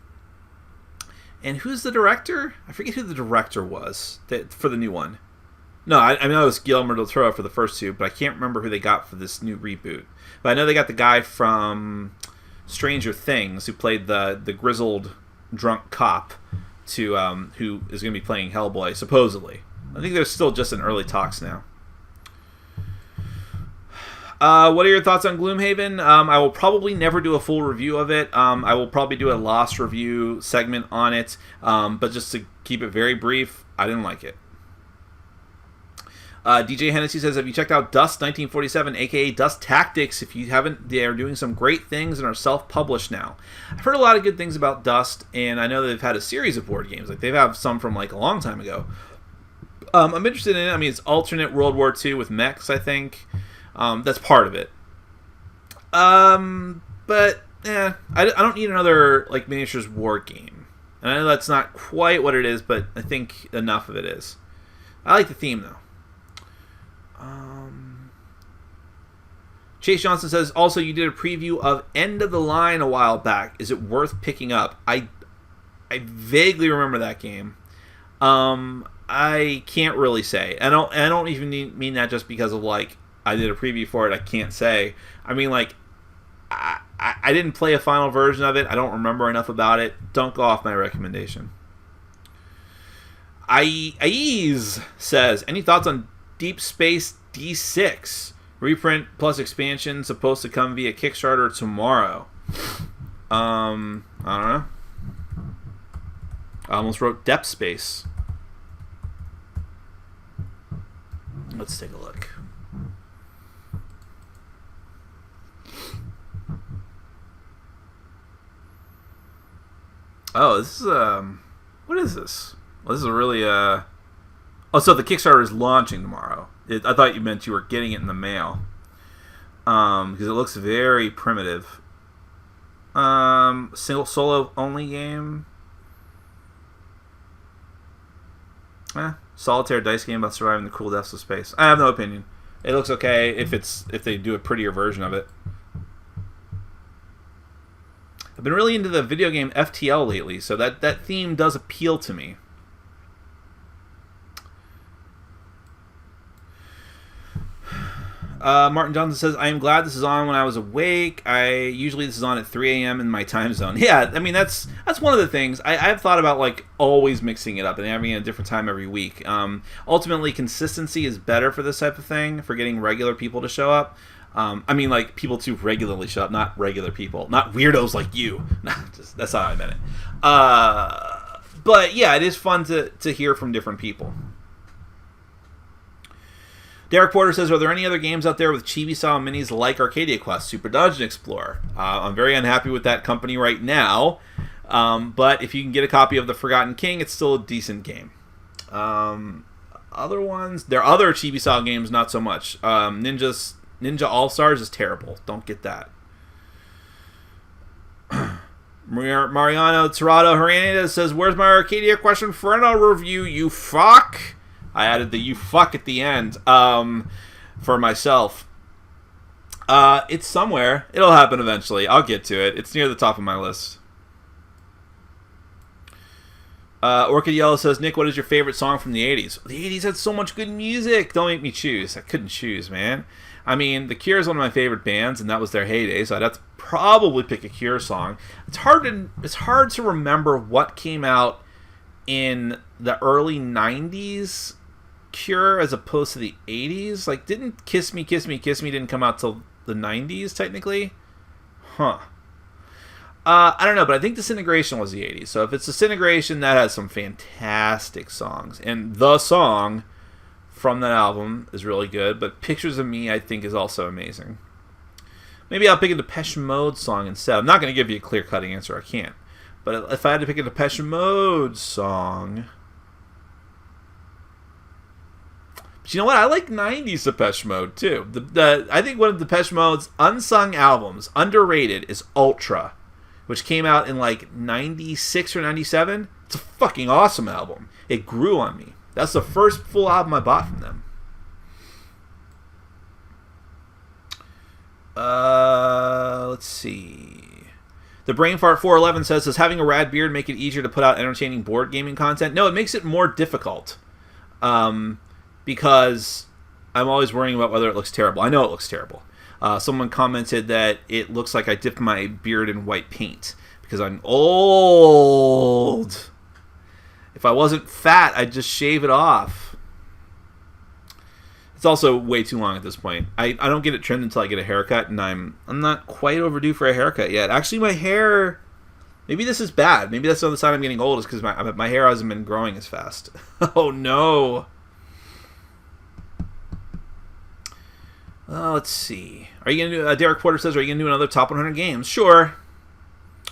who's the director? I forget who the director was for the new one. No, I know it was Guillermo del Toro for the first two, but I can't remember who they got for this new reboot. But I know they got the guy from Stranger Things who played the grizzled drunk cop who is going to be playing Hellboy, supposedly. I think they're still just in early talks now. What are your thoughts on Gloom Haven? I will probably never do a full review of it. I will probably do a lost review segment on it. But just to keep it very brief, I didn't like it. DJ Hennessy says, have you checked out Dust 1947, aka Dust Tactics? If you haven't, they are doing some great things and are self-published now. I've heard a lot of good things about Dust, and I know they've had a series of board games. Like, they've had some from like a long time ago. I'm interested in it. I mean, it's alternate World War II with mechs, I think. That's part of it. But I don't need another like miniatures war game. And I know that's not quite what it is, but I think enough of it is. I like the theme though. Chase Johnson says, also you did a preview of End of the Line a while back. Is it worth picking up? I vaguely remember that game. I can't really say. I don't even mean that just because of like I did a preview for it. I can't say. I mean like I didn't play a final version of it. I don't remember enough about it. Don't go off my recommendation. Aiz says, any thoughts on Deep Space D6? Reprint plus expansion supposed to come via Kickstarter tomorrow. I don't know. I almost wrote Depth Space. Let's take a look. Oh, this is what is this? Well, this is a really oh, so the Kickstarter is launching tomorrow. I thought you meant you were getting it in the mail. Because it looks very primitive. Single solo only game. Solitaire dice game about surviving the cruel depths of space. I have no opinion. It looks okay if they do a prettier version of it. I've been really into the video game FTL lately, so that theme does appeal to me. Martin Johnson says, I am glad this is on when I was awake. Usually this is on at 3 a.m. in my time zone. Yeah, I mean, that's one of the things. I've thought about, like, always mixing it up and having it at a different time every week. Ultimately, consistency is better for this type of thing, for getting regular people to show up. I mean, like, people to regularly show up, not regular people. Not weirdos like you. That's not how I meant it. But, yeah, it is fun to hear from different people. Derek Porter says, are there any other games out there with chibi-style minis like Arcadia Quest, Super Dungeon Explorer? I'm very unhappy with that company right now, but if you can get a copy of The Forgotten King, it's still a decent game. Other ones, there are other chibi-style games, not so much. Ninja All-Stars is terrible. Don't get that. Mariano Tirado Hernandez says, where's my Arcadia Quest Inferno review, you fuck? I added the you fuck at the end for myself. It's somewhere. It'll happen eventually. I'll get to it. It's near the top of my list. Orchid Yellow says, Nick, what is your favorite song from the 80s? The 80s had so much good music. Don't make me choose. I couldn't choose, man. I mean, The Cure is one of my favorite bands, and that was their heyday, so I'd have to probably pick a Cure song. It's hard to remember what came out in the early 90s Cure as opposed to the 80s? Like, didn't Kiss Me, Kiss Me, Kiss Me didn't come out till the 90s, technically? Huh. I don't know, but I think Disintegration was the 80s. So if it's Disintegration, that has some fantastic songs. And the song from that album is really good, but Pictures of Me, I think, is also amazing. Maybe I'll pick a Depeche Mode song instead. I'm not going to give you a clear-cutting answer. I can't. But if I had to pick a Depeche Mode song... But you know what? I like 90s Depeche Mode, too. I think one of Depeche Mode's unsung albums, underrated, is Ultra, which came out in like 96 or 97. It's a fucking awesome album. It grew on me. That's the first full album I bought from them. Let's see. The Brain Fart 411 says, does having a rad beard make it easier to put out entertaining board gaming content? No, it makes it more difficult. Because I'm always worrying about whether it looks terrible. I know it looks terrible. Someone commented that it looks like I dipped my beard in white paint because I'm old. If I wasn't fat, I'd just shave it off. It's also way too long at this point. I don't get it trimmed until I get a haircut, and I'm not quite overdue for a haircut yet. Actually, my hair... Maybe this is bad. Maybe that's the other sign I'm getting old is because my hair hasn't been growing as fast. Oh, no. Let's see. Are you going to do... Derek Porter says, are you going to do another Top 100 games? Sure.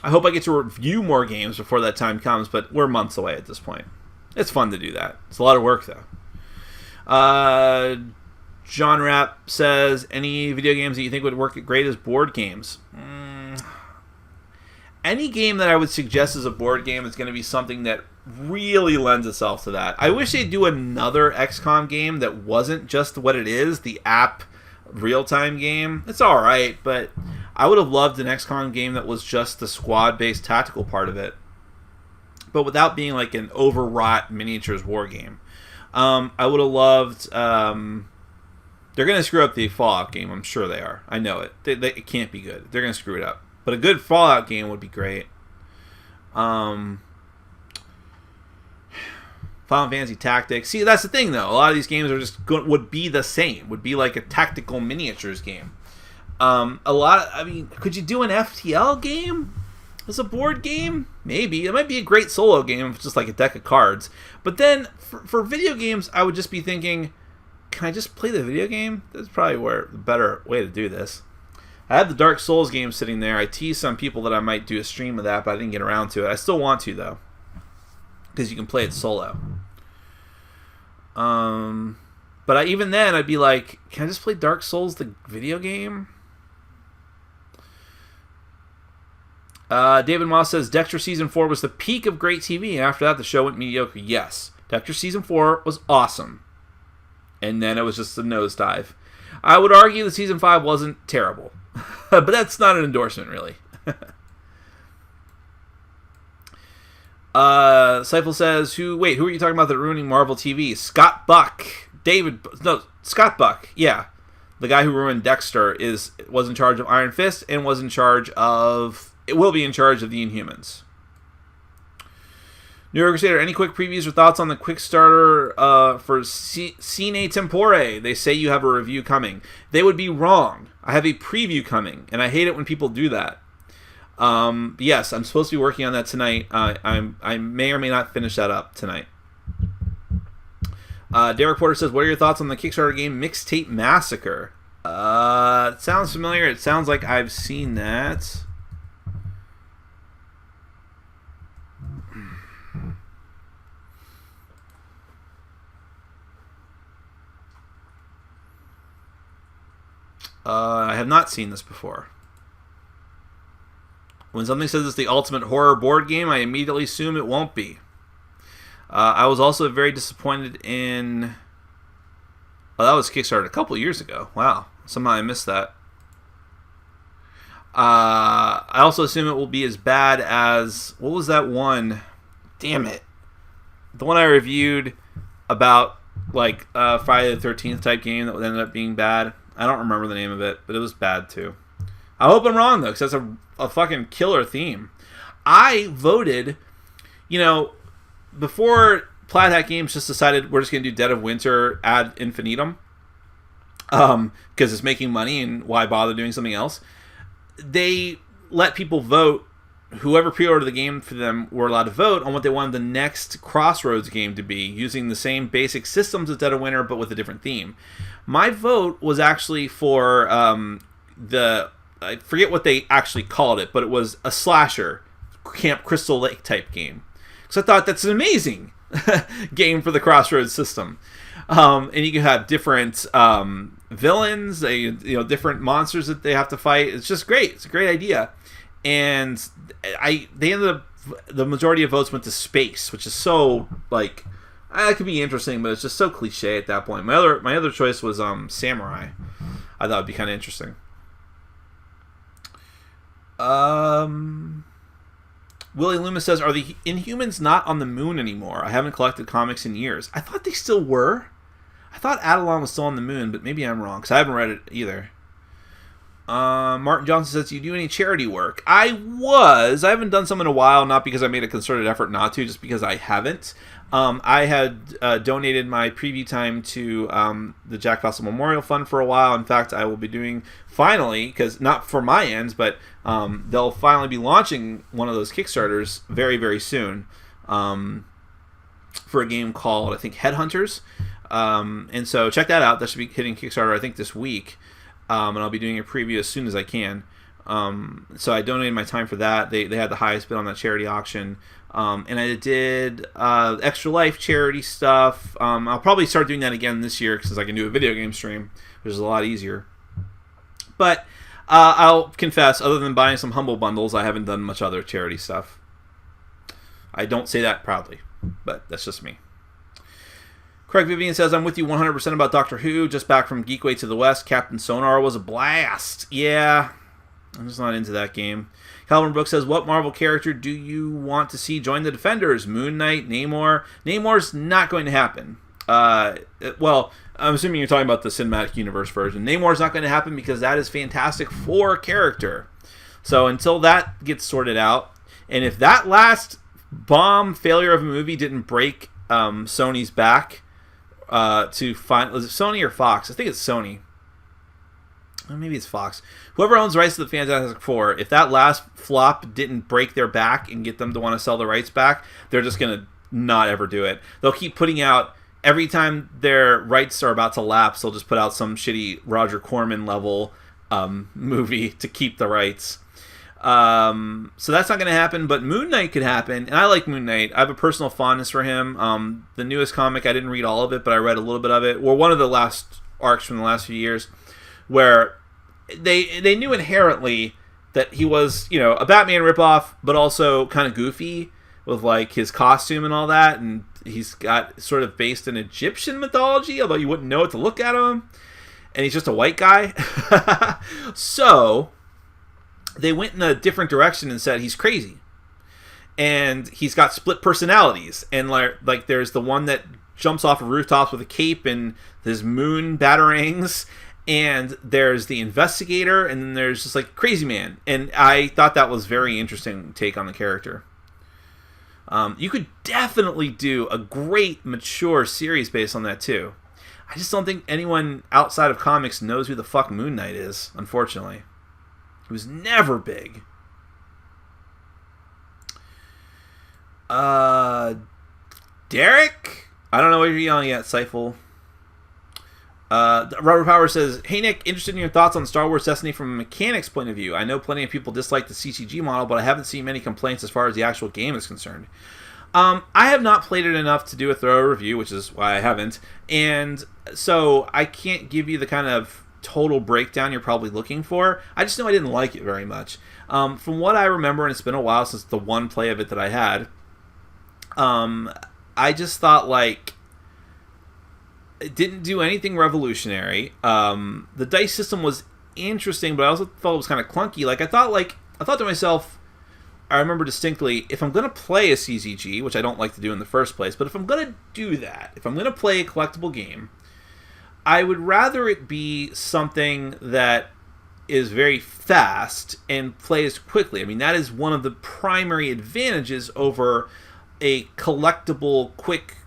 I hope I get to review more games before that time comes, but we're months away at this point. It's fun to do that. It's a lot of work, though. John Rapp says, any video games that you think would work great as board games? Any game that I would suggest as a board game is going to be something that really lends itself to that. I wish they'd do another XCOM game that wasn't just what it is, the app real-time game. It's alright, but I would have loved an XCOM game that was just the squad-based tactical part of it, but without being like an overwrought miniatures war game. I would have loved... they're going to screw up the Fallout game. I'm sure they are. I know it. It can't be good. They're going to screw it up. But a good Fallout game would be great. Final Fantasy Tactics. See, that's the thing, though. A lot of these games are just would be the same. Would be like a tactical miniatures game. Could you do an FTL game as a board game? Maybe. It might be a great solo game if it's just like a deck of cards. But then, for video games, I would just be thinking, can I just play the video game? That's probably the better way to do this. I had the Dark Souls game sitting there. I teased some people that I might do a stream of that, but I didn't get around to it. I still want to, though, because you can play it solo. But even then, I'd be like, can I just play Dark Souls, the video game? David Moss says, Dexter Season 4 was the peak of great TV, and after that, the show went mediocre. Yes, Dexter Season 4 was awesome. And then it was just a nosedive. I would argue that Season 5 wasn't terrible. But that's not an endorsement, really. Seifel says, who are you talking about that ruining Marvel TV? Scott Buck. Scott Buck, yeah. The guy who ruined Dexter was in charge of Iron Fist and will be in charge of the Inhumans. New York Crusader, any quick previews or thoughts on the quick starter for Cine Tempore? They say you have a review coming. They would be wrong. I have a preview coming, and I hate it when people do that. Yes, I'm supposed to be working on that tonight. I may or may not finish that up tonight. Derek Porter says, what are your thoughts on the Kickstarter game Mixtape Massacre? It sounds familiar. It sounds like I've seen that. I have not seen this before. When something says it's the ultimate horror board game, I immediately assume it won't be. I was also very disappointed in... Oh, that was Kickstarted a couple years ago. Wow. Somehow I missed that. I also assume it will be as bad as... What was that one? Damn it. The one I reviewed about, like, Friday the 13th type game that ended up being bad. I don't remember the name of it, but it was bad too. I hope I'm wrong, though, because that's a fucking killer theme. I voted, before Plaid Hat Games just decided we're just going to do Dead of Winter ad infinitum because it's making money, and why bother doing something else? They let people vote. Whoever pre-ordered the game for them were allowed to vote on what they wanted the next Crossroads game to be, using the same basic systems as Dead of Winter, but with a different theme. My vote was actually for I forget what they actually called it, but it was a slasher, Camp Crystal Lake type game. So I thought that's an amazing game for the Crossroads system. And you can have different villains, different monsters that they have to fight. It's just great. It's a great idea. And they ended up, the majority of votes went to space, which is so, like, that could be interesting, but it's just so cliche at that point. My other choice was samurai. I thought it'd be kind of interesting. Willie Loomis says, are the Inhumans not on the moon anymore? I haven't collected comics in years. I thought they still were. I thought Adelon was still on the moon, but maybe I'm wrong, because I haven't read it either. Martin Johnson says, do you do any charity work? I haven't done some in a while, not because I made a concerted effort not to, just because I haven't. I had donated my preview time to the Jack Fossil Memorial Fund for a while. In fact, I will be doing, finally, because not for my ends, but they'll finally be launching one of those Kickstarters very, very soon for a game called, I think, Headhunters. And so check that out. That should be hitting Kickstarter, I think, this week. And I'll be doing a preview as soon as I can. So I donated my time for that. They had the highest bid on that charity auction. And I did Extra Life charity stuff. I'll probably start doing that again this year since I can do a video game stream, which is a lot easier. But I'll confess, other than buying some Humble Bundles, I haven't done much other charity stuff. I don't say that proudly, but that's just me. Craig Vivian says, I'm with you 100% about Doctor Who. Just back from Geekway to the West. Captain Sonar was a blast. Yeah, I'm just not into that game. Calvin Brooks says, what Marvel character do you want to see join the Defenders? Moon Knight, Namor? Namor's not going to happen. Well, I'm assuming you're talking about the Cinematic Universe version. Namor's not going to happen because that is Fantastic Four character. So until that gets sorted out, and if that last bomb failure of a movie didn't break Sony's back, to find, was it Sony or Fox? I think it's Sony. Or maybe it's Fox. Whoever owns rights to the Fantastic Four, if that last flop didn't break their back and get them to want to sell the rights back, they're just going to not ever do it. They'll keep putting out, every time their rights are about to lapse, they'll just put out some shitty Roger Corman level movie to keep the rights. So that's not going to happen, but Moon Knight could happen, and I like Moon Knight. I have a personal fondness for him. The newest comic, I didn't read all of it, but I read a little bit of it, or one of the last arcs from the last few years, where they knew inherently that he was, a Batman ripoff, but also kind of goofy with like his costume and all that, and he's got sort of based in Egyptian mythology, although you wouldn't know it to look at him, and he's just a white guy. So they went in a different direction and said he's crazy, and he's got split personalities, and like there's the one that jumps off of rooftops with a cape and his moon batarangs, and there's the investigator, and then there's just like Crazy Man, and I thought that was very interesting take on the character. You could definitely do a great mature series based on that too. I just don't think anyone outside of comics knows who the fuck Moon Knight is, unfortunately. He was never big. Derek? I don't know what you're yelling at, Seifel. Robert Power says, hey Nick, interested in your thoughts on Star Wars Destiny from a mechanics point of view. I know plenty of people dislike the CCG model, but I haven't seen many complaints as far as the actual game is concerned. I have not played it enough to do a thorough review, which is why I haven't, and so I can't give you the kind of total breakdown you're probably looking for. I just know I didn't like it very much. From what I remember, and it's been a while since the one play of it that I had, I just thought like it didn't do anything revolutionary. The dice system was interesting, but I also thought it was kind of clunky. I thought to myself, I remember distinctly, if I'm going to play a CCG, which I don't like to do in the first place, but if I'm going to do that, if I'm going to play a collectible game, I would rather it be something that is very fast and plays quickly. I mean, that is one of the primary advantages over a collectible, quick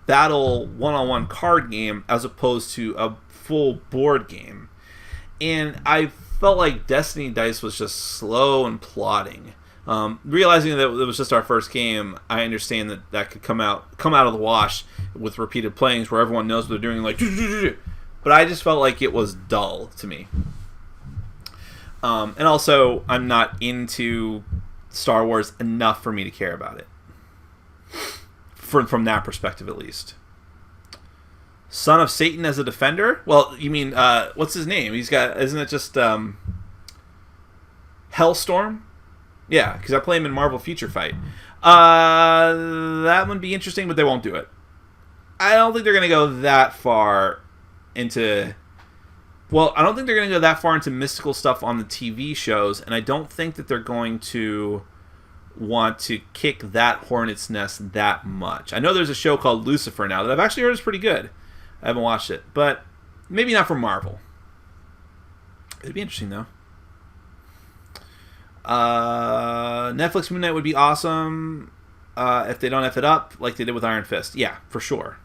battle one-on-one card game as opposed to a full board game. And I felt like Destiny Dice was just slow and plodding. Realizing that it was just our first game, I understand that could come out of the wash with repeated playings where everyone knows what they're doing, like, but I just felt like it was dull to me. And also, I'm not into Star Wars enough for me to care about it. From that perspective, at least. Son of Satan as a defender? Well, you mean, what's his name? Isn't it just Hellstorm? Yeah, because I play him in Marvel Future Fight. That would be interesting, but they won't do it. I don't think they're going to go that far into... Well, I don't think they're going to go that far into mystical stuff on the TV shows, and I don't think that they're going to want to kick that hornet's nest that much. I know there's a show called Lucifer now that I've actually heard is pretty good. I haven't watched it, but maybe not from Marvel. It'd be interesting, though. Netflix Moon Knight would be awesome if they don't F it up like they did with Iron Fist. Yeah, for sure.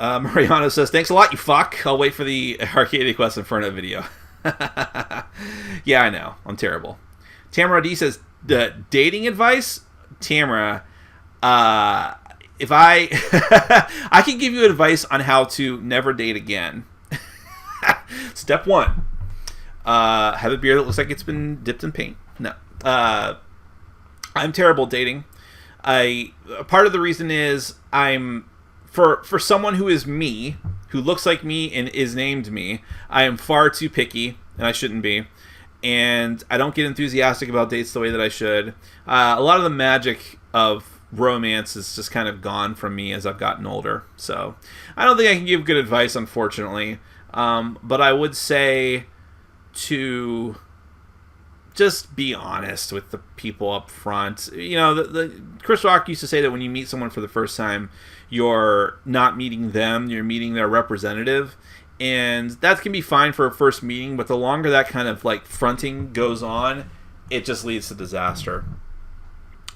Mariano says, thanks a lot, you fuck. I'll wait for the Arcadia Quest Inferno video. Yeah, I know. I'm terrible. Tamara D says, the dating advice? Tamara, if I I can give you advice on how to never date again. Step 1. Have a beer that looks like it's been dipped in paint. No. I'm terrible at dating. Part of the reason is I'm... For someone who is me, who looks like me and is named me, I am far too picky, and I shouldn't be. And I don't get enthusiastic about dates the way that I should. A lot of the magic of romance is just kind of gone from me as I've gotten older. So I don't think I can give good advice, unfortunately. But I would say to just be honest with the people up front. You know, the Chris Rock used to say that when you meet someone for the first time, you're not meeting them, you're meeting their representative. And that can be fine for a first meeting, but the longer that kind of like fronting goes on, it just leads to disaster.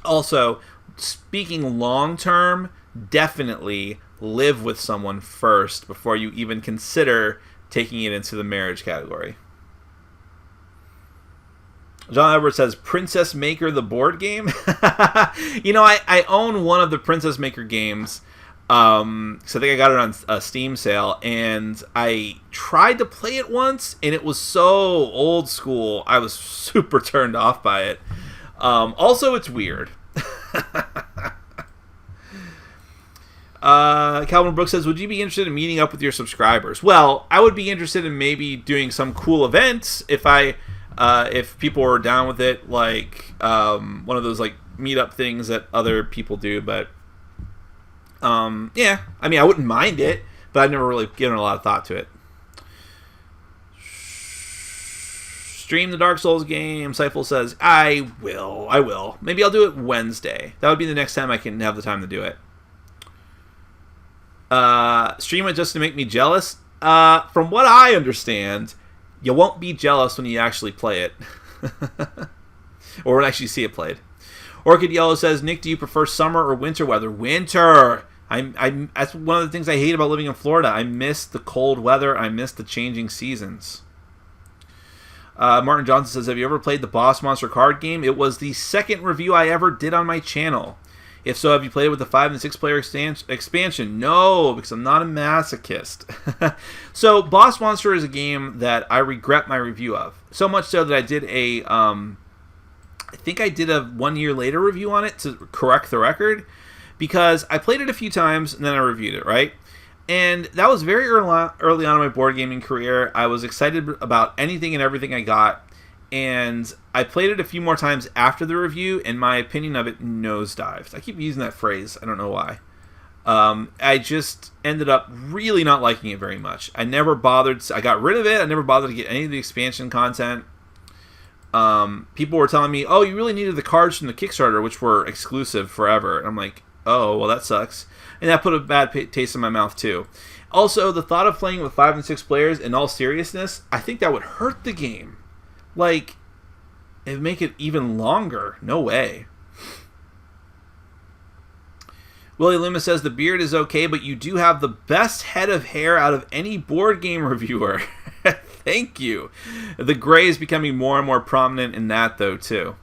Also, speaking long term, definitely live with someone first before you even consider taking it into the marriage category. John Edwards says, Princess Maker the board game? You know, I own one of the Princess Maker games. So I think I got it on a Steam sale, and I tried to play it once, and it was so old school. I was super turned off by it. Also, it's weird. Calvin Brooks says, would you be interested in meeting up with your subscribers? Well, I would be interested in maybe doing some cool events if people were down with it, like one of those like meetup things that other people do. But yeah, I mean, I wouldn't mind it, but I've never really given a lot of thought to it. Stream the Dark Souls game. Seifel says, I will. Maybe I'll do it Wednesday. That would be the next time I can have the time to do it. Stream it just to make me jealous. From what I understand, you won't be jealous when you actually play it. Or when you actually see it played. Orchid Yellow says, Nick, do you prefer summer or winter weather? Winter! That's one of the things I hate about living in Florida. I miss the cold weather. I miss the changing seasons. Martin Johnson says, have you ever played the Boss Monster card game? It was the second review I ever did on my channel. If so, have you played it with the 5 and 6 player expansion? No, because I'm not a masochist. So, Boss Monster is a game that I regret my review of. So much so that I did I think I did a 1 year later review on it to correct the record, because I played it a few times and then I reviewed it, right? And that was very early on in my board gaming career. I was excited about anything and everything I got. And I played it a few more times after the review, and my opinion of it nosedived. I keep using that phrase. I don't know why. I just ended up really not liking it very much. I never bothered. I got rid of it. I never bothered to get any of the expansion content. People were telling me, oh, you really needed the cards from the Kickstarter, which were exclusive forever. And I'm like, oh, well, that sucks. And that put a bad taste in my mouth, too. Also, the thought of playing with 5 and 6 players, in all seriousness, I think that would hurt the game. Like, it'd make it even longer. No way. Willie Loomis says the beard is okay, but you do have the best head of hair out of any board game reviewer. Thank you. The gray is becoming more and more prominent in that, though, too.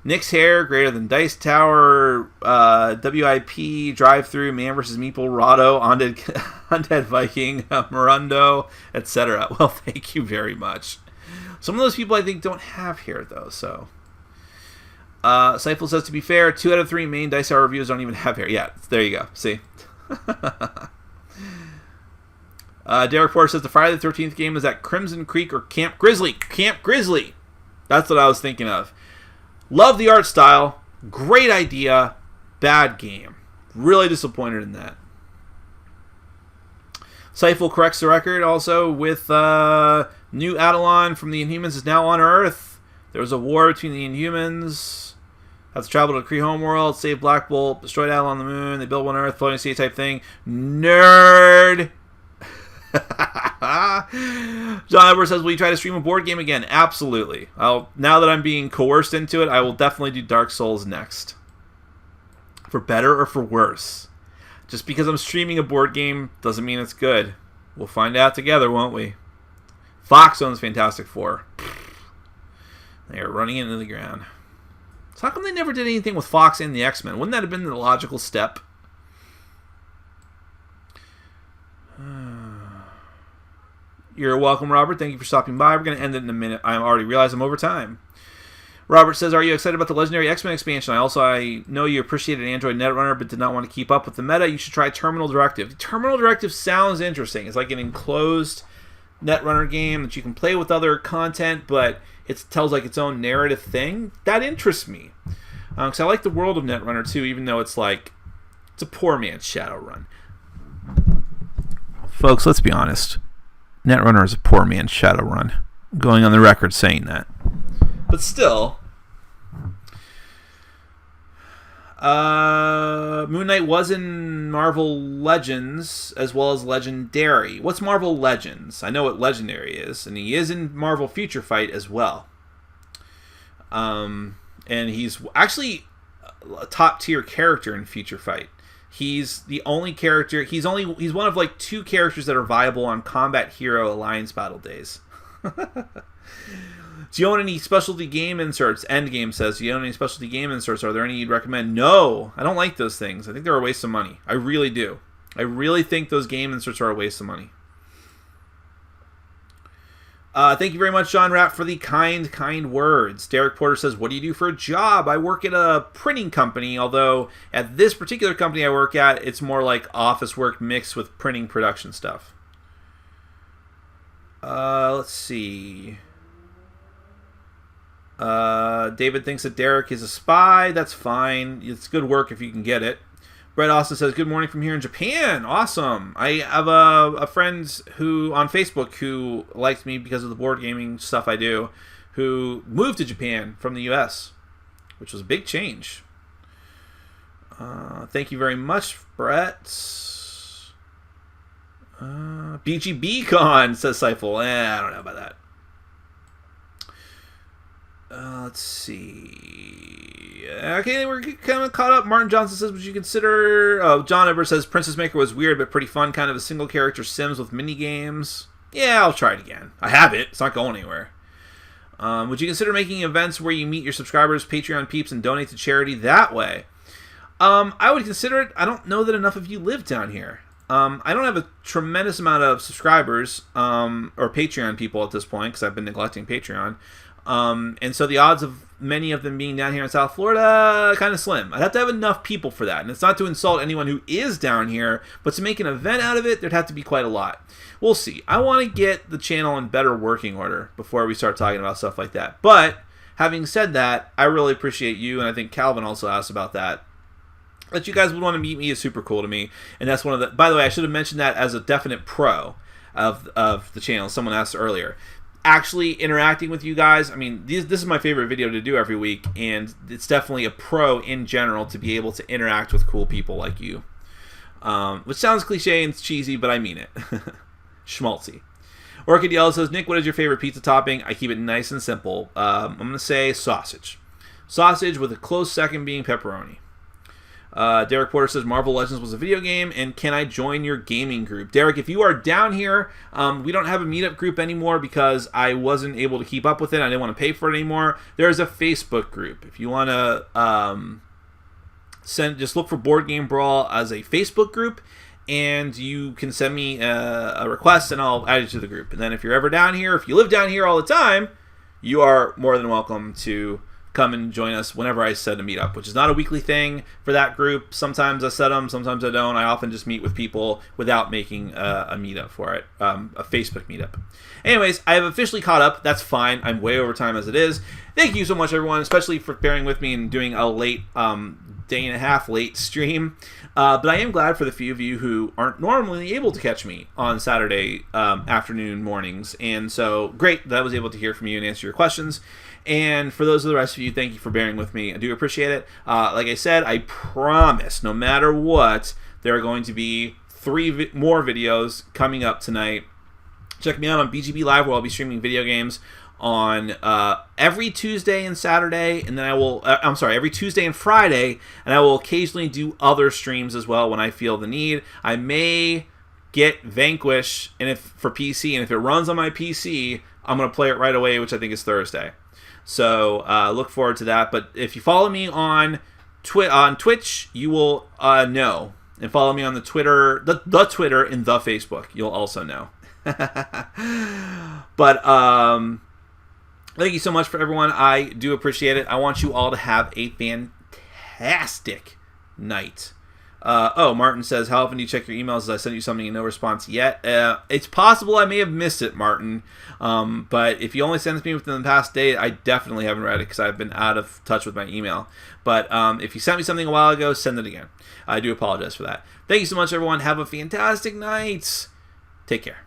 Nick's hair, greater than Dice Tower, WIP, Drive-Thru, Man vs. Meeple, Rado, Undead Viking, Morundo, etc. Well, thank you very much. Some of those people, I think, don't have hair, though, so... Seifel says, to be fair, 2 out of 3 main Dice Tower reviews don't even have hair. Yeah, there you go. See? Derek Porter says, the Friday the 13th game is at Crimson Creek or Camp Grizzly. Camp Grizzly! That's what I was thinking of. Love the art style. Great idea. Bad game. Really disappointed in that. Seifel corrects the record also with new Adelon from the Inhumans is now on Earth. There was a war between the Inhumans. Have to travel to the Kree homeworld, save Black Bolt, destroy Adelon on the moon. They build one Earth, floating sea type thing. Nerd! John Edwards says, will you try to stream a board game again? Absolutely. Now that I'm being coerced into it, I will definitely do Dark Souls next. For better or for worse. Just because I'm streaming a board game doesn't mean it's good. We'll find out together, won't we? Fox owns Fantastic Four. They are running into the ground. So how come they never did anything with Fox and the X-Men? Wouldn't that have been the logical step? You're welcome, Robert. Thank you for stopping by. We're going to end it in a minute. I already realize I'm over time. Robert says, are you excited about the Legendary X-Men expansion? I know you appreciated Android Netrunner, but did not want to keep up with the meta. You should try Terminal Directive. Terminal Directive sounds interesting. It's like an enclosed Netrunner game that you can play with other content, but it tells like its own narrative thing. That interests me. Because I like the world of Netrunner, too, even though it's like, it's a poor man's Shadowrun. Folks, let's be honest. Netrunner is a poor man's Shadowrun. I'm going on the record saying that. But still, Moon Knight was in Marvel Legends as well as Legendary. What's Marvel Legends? I know what Legendary is, and he is in Marvel Future Fight as well. And he's actually a top tier character in Future Fight. He's the only character. He's one of like 2 characters that are viable on Combat Hero Alliance Battle Days. Do you own any specialty game inserts? Endgame says, do you own any specialty game inserts? Are there any you'd recommend? No, I don't like those things. I think they're a waste of money. I really do. I really think those game inserts are a waste of money. Thank you very much, John Rapp, for the kind words. Derek Porter says, what do you do for a job? I work at a printing company, although at this particular company I work at, it's more like office work mixed with printing production stuff. Let's see. David thinks that Derek is a spy. That's fine. It's good work if you can get it. Brett Austin says, good morning from here in Japan. Awesome. I have a friend who on Facebook who likes me because of the board gaming stuff I do, who moved to Japan from the US, which was a big change. Thank you very much, Brett. BGBCon, says Seifel. I don't know about that. Let's see. Okay, we're kind of caught up. Martin Johnson says, would you consider... Oh, John Eber says, Princess Maker was weird, but pretty fun. Kind of a single-character Sims with mini-games. Yeah, I'll try it again. I have it. It's not going anywhere. Would you consider making events where you meet your subscribers, Patreon peeps, and donate to charity that way? I would consider it. I don't know that enough of you live down here. I don't have a tremendous amount of subscribers or Patreon people at this point because I've been neglecting Patreon. And so the odds of many of them being down here in South Florida kind of slim. I'd have to have enough people for that. And it's not to insult anyone who is down here, but to make an event out of it, there'd have to be quite a lot. We'll see. I want to get the channel in better working order before we start talking about stuff like that. But having said that, I really appreciate you, and I think Calvin also asked about that. That you guys would want to meet me is super cool to me. And that's one of the... By the way, I should have mentioned that as a definite pro of the channel. Someone asked earlier. Actually interacting with you guys, I mean, this is my favorite video to do every week, and it's definitely a pro in general to be able to interact with cool people like you. Which sounds cliche and cheesy, but I mean it. Schmaltzy. Orchid Yellow says, Nick, what is your favorite pizza topping? I keep it nice and simple. I'm going to say sausage. Sausage with a close second being pepperoni. Derek Porter says Marvel Legends was a video game, and can I join your gaming group? Derek, if you are down here, we don't have a meetup group anymore because I wasn't able to keep up with it. I didn't want to pay for it anymore. There's a Facebook group. If you want to just look for Board Game Brawl as a Facebook group, and you can send me a request, and I'll add you to the group. And then if you're ever down here, if you live down here all the time, you are more than welcome to come and join us whenever I set a meetup, which is not a weekly thing for that group. Sometimes I set them, sometimes I don't. I often just meet with people without making a meetup for it, a Facebook meetup. Anyways, I have officially caught up. That's fine. I'm way over time as it is. Thank you so much, everyone, especially for bearing with me and doing a late day and a half late stream. But I am glad for the few of you who aren't normally able to catch me on Saturday afternoon mornings. And so great that I was able to hear from you and answer your questions. And for those of the rest of you, thank you for bearing with me. I do appreciate it. Like I said, I promise, no matter what, there are going to be 3 more videos coming up tonight. Check me out on BGB Live, where I'll be streaming video games on every Tuesday and Saturday, and then I will, every Tuesday and Friday, and I will occasionally do other streams as well when I feel the need. I may get Vanquish for PC, and if it runs on my PC, I'm going to play it right away, which I think is Thursday. So look forward to that. But if you follow me on Twitch, you will know. And follow me on the Twitter, the Twitter and the Facebook. You'll also know. But thank you so much for everyone. I do appreciate it. I want you all to have a fantastic night. Martin says, how often do you check your emails? As I sent you something and no response yet. It's possible I may have missed it, Martin. But if you only sent it to me within the past day, I definitely haven't read it because I've been out of touch with my email. But if you sent me something a while ago, send it again. I do apologize for that. Thank you so much, everyone. Have a fantastic night. Take care.